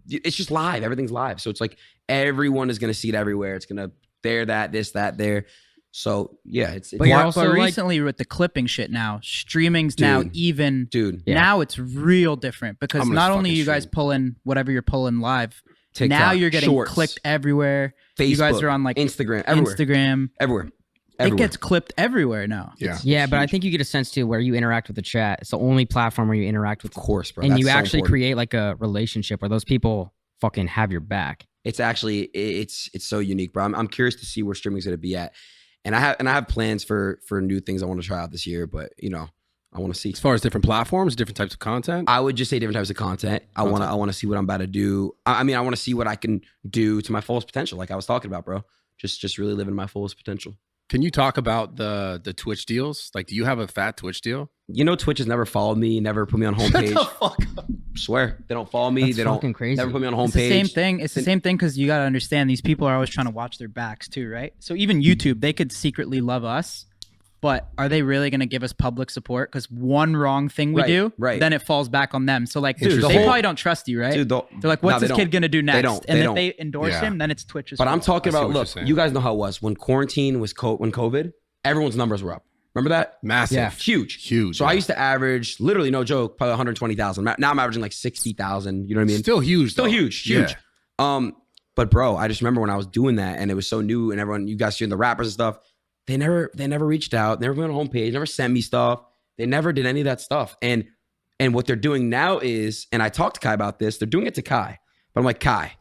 It's just live. Everything's live, so it's like everyone is gonna see it everywhere. It's gonna there, that, this, that, there. So yeah, it's But you're But also like, recently with the clipping shit now, streaming's now Dude. even. dude. Yeah. Now it's real different because I'm gonna not only fucking you guys stream. pulling whatever you're pulling live, TikTok, now you're getting Shorts, clicked everywhere. Facebook, You guys are on like Instagram, everywhere, Instagram. everywhere. It gets clipped everywhere now. Yeah. yeah, but I think you get a sense too where you interact with the chat. It's the only platform where you interact with, Of course, bro. and That's you so actually important. create like a relationship where those people fucking have your back. It's actually it's so unique, bro. I'm curious to see where streaming's gonna be at, and I have plans for new things I want to try out this year. But you know, I want to see. As far as different platforms, different types of content. I would just say different types of content. I want to see what I'm about to do. I mean, I want to see what I can do to my fullest potential, like I was talking about, bro. Just really living my fullest potential. Can you talk about the Twitch deals? Like, do you have a fat Twitch deal? You know, Twitch has never followed me, never put me on homepage. Swear, they don't follow me. That's They don't fucking crazy. never put me on homepage. It's the same thing. It's the same thing because you got to understand these people are always trying to watch their backs too, right? So even YouTube, they could secretly love us, but are they really going to give us public support? Because one wrong thing we do, right. then it falls back on them. So like, Dude, dude, the they whole- probably don't trust you, right? Dude, They're like, what's they this kid don't. going to do next? don't. And They if don't. they endorse Yeah. him, then it's Twitch's But I'm fault. talking I see about, what you're look, saying. you guys know how it was when quarantine was when COVID, everyone's numbers were up. Remember that? Massive. Yeah. Huge. So I used to average, literally no joke, probably 120,000. Now I'm averaging like 60,000. You know what I mean? Still huge. Still though. huge. Yeah. But bro, I just remember when I was doing that and it was so new and everyone, you guys seeing the rappers and stuff, they never reached out, never went on the homepage, never sent me stuff. They never did any of that stuff. And what they're doing now is, and I talked to Kai about this, they're doing it to Kai. But I'm like, Kai,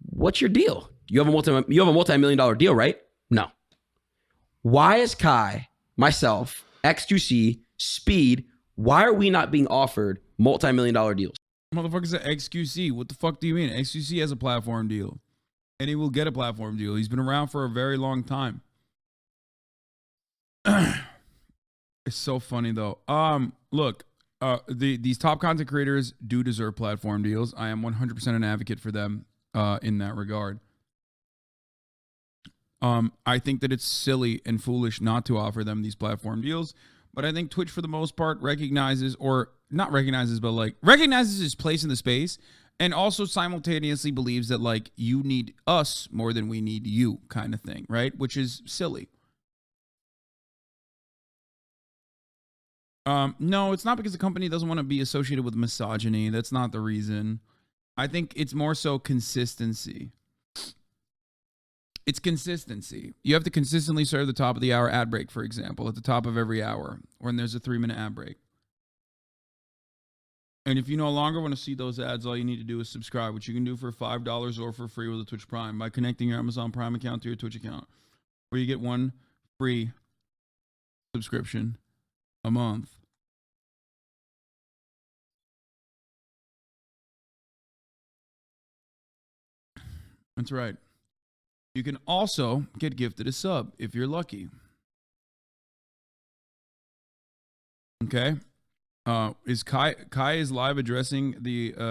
what's your deal? You have a multi-million-dollar deal, right? No. Why is Kai, myself, X2C, Speed, why are we not being offered multi-million-dollar deals? Motherfuckers at XQC. What the fuck do you mean? XQC has a platform deal. And he will get a platform deal. He's been around for a very long time. It's so funny though. Look, these top content creators do deserve platform deals. I am 100% an advocate for them in that regard. I think that it's silly and foolish not to offer them these platform deals, but I think Twitch for the most part recognizes, or not recognizes, but like recognizes his place in the space, and also simultaneously believes that like you need us more than we need you, kind of thing, right? Which is silly. No, it's not because the company doesn't want to be associated with misogyny. That's not the reason. I think it's more so consistency. It's consistency. You have to consistently serve the top of the hour ad break, for example, at the top of every hour when there's a 3-minute ad break. And if you no longer want to see those ads, all you need to do is subscribe, which you can do for $5 or for free with a Twitch Prime by connecting your Amazon Prime account to your Twitch account, where you get one free subscription a month. That's right. You can also get gifted a sub if you're lucky. Okay. Is Kai is live addressing the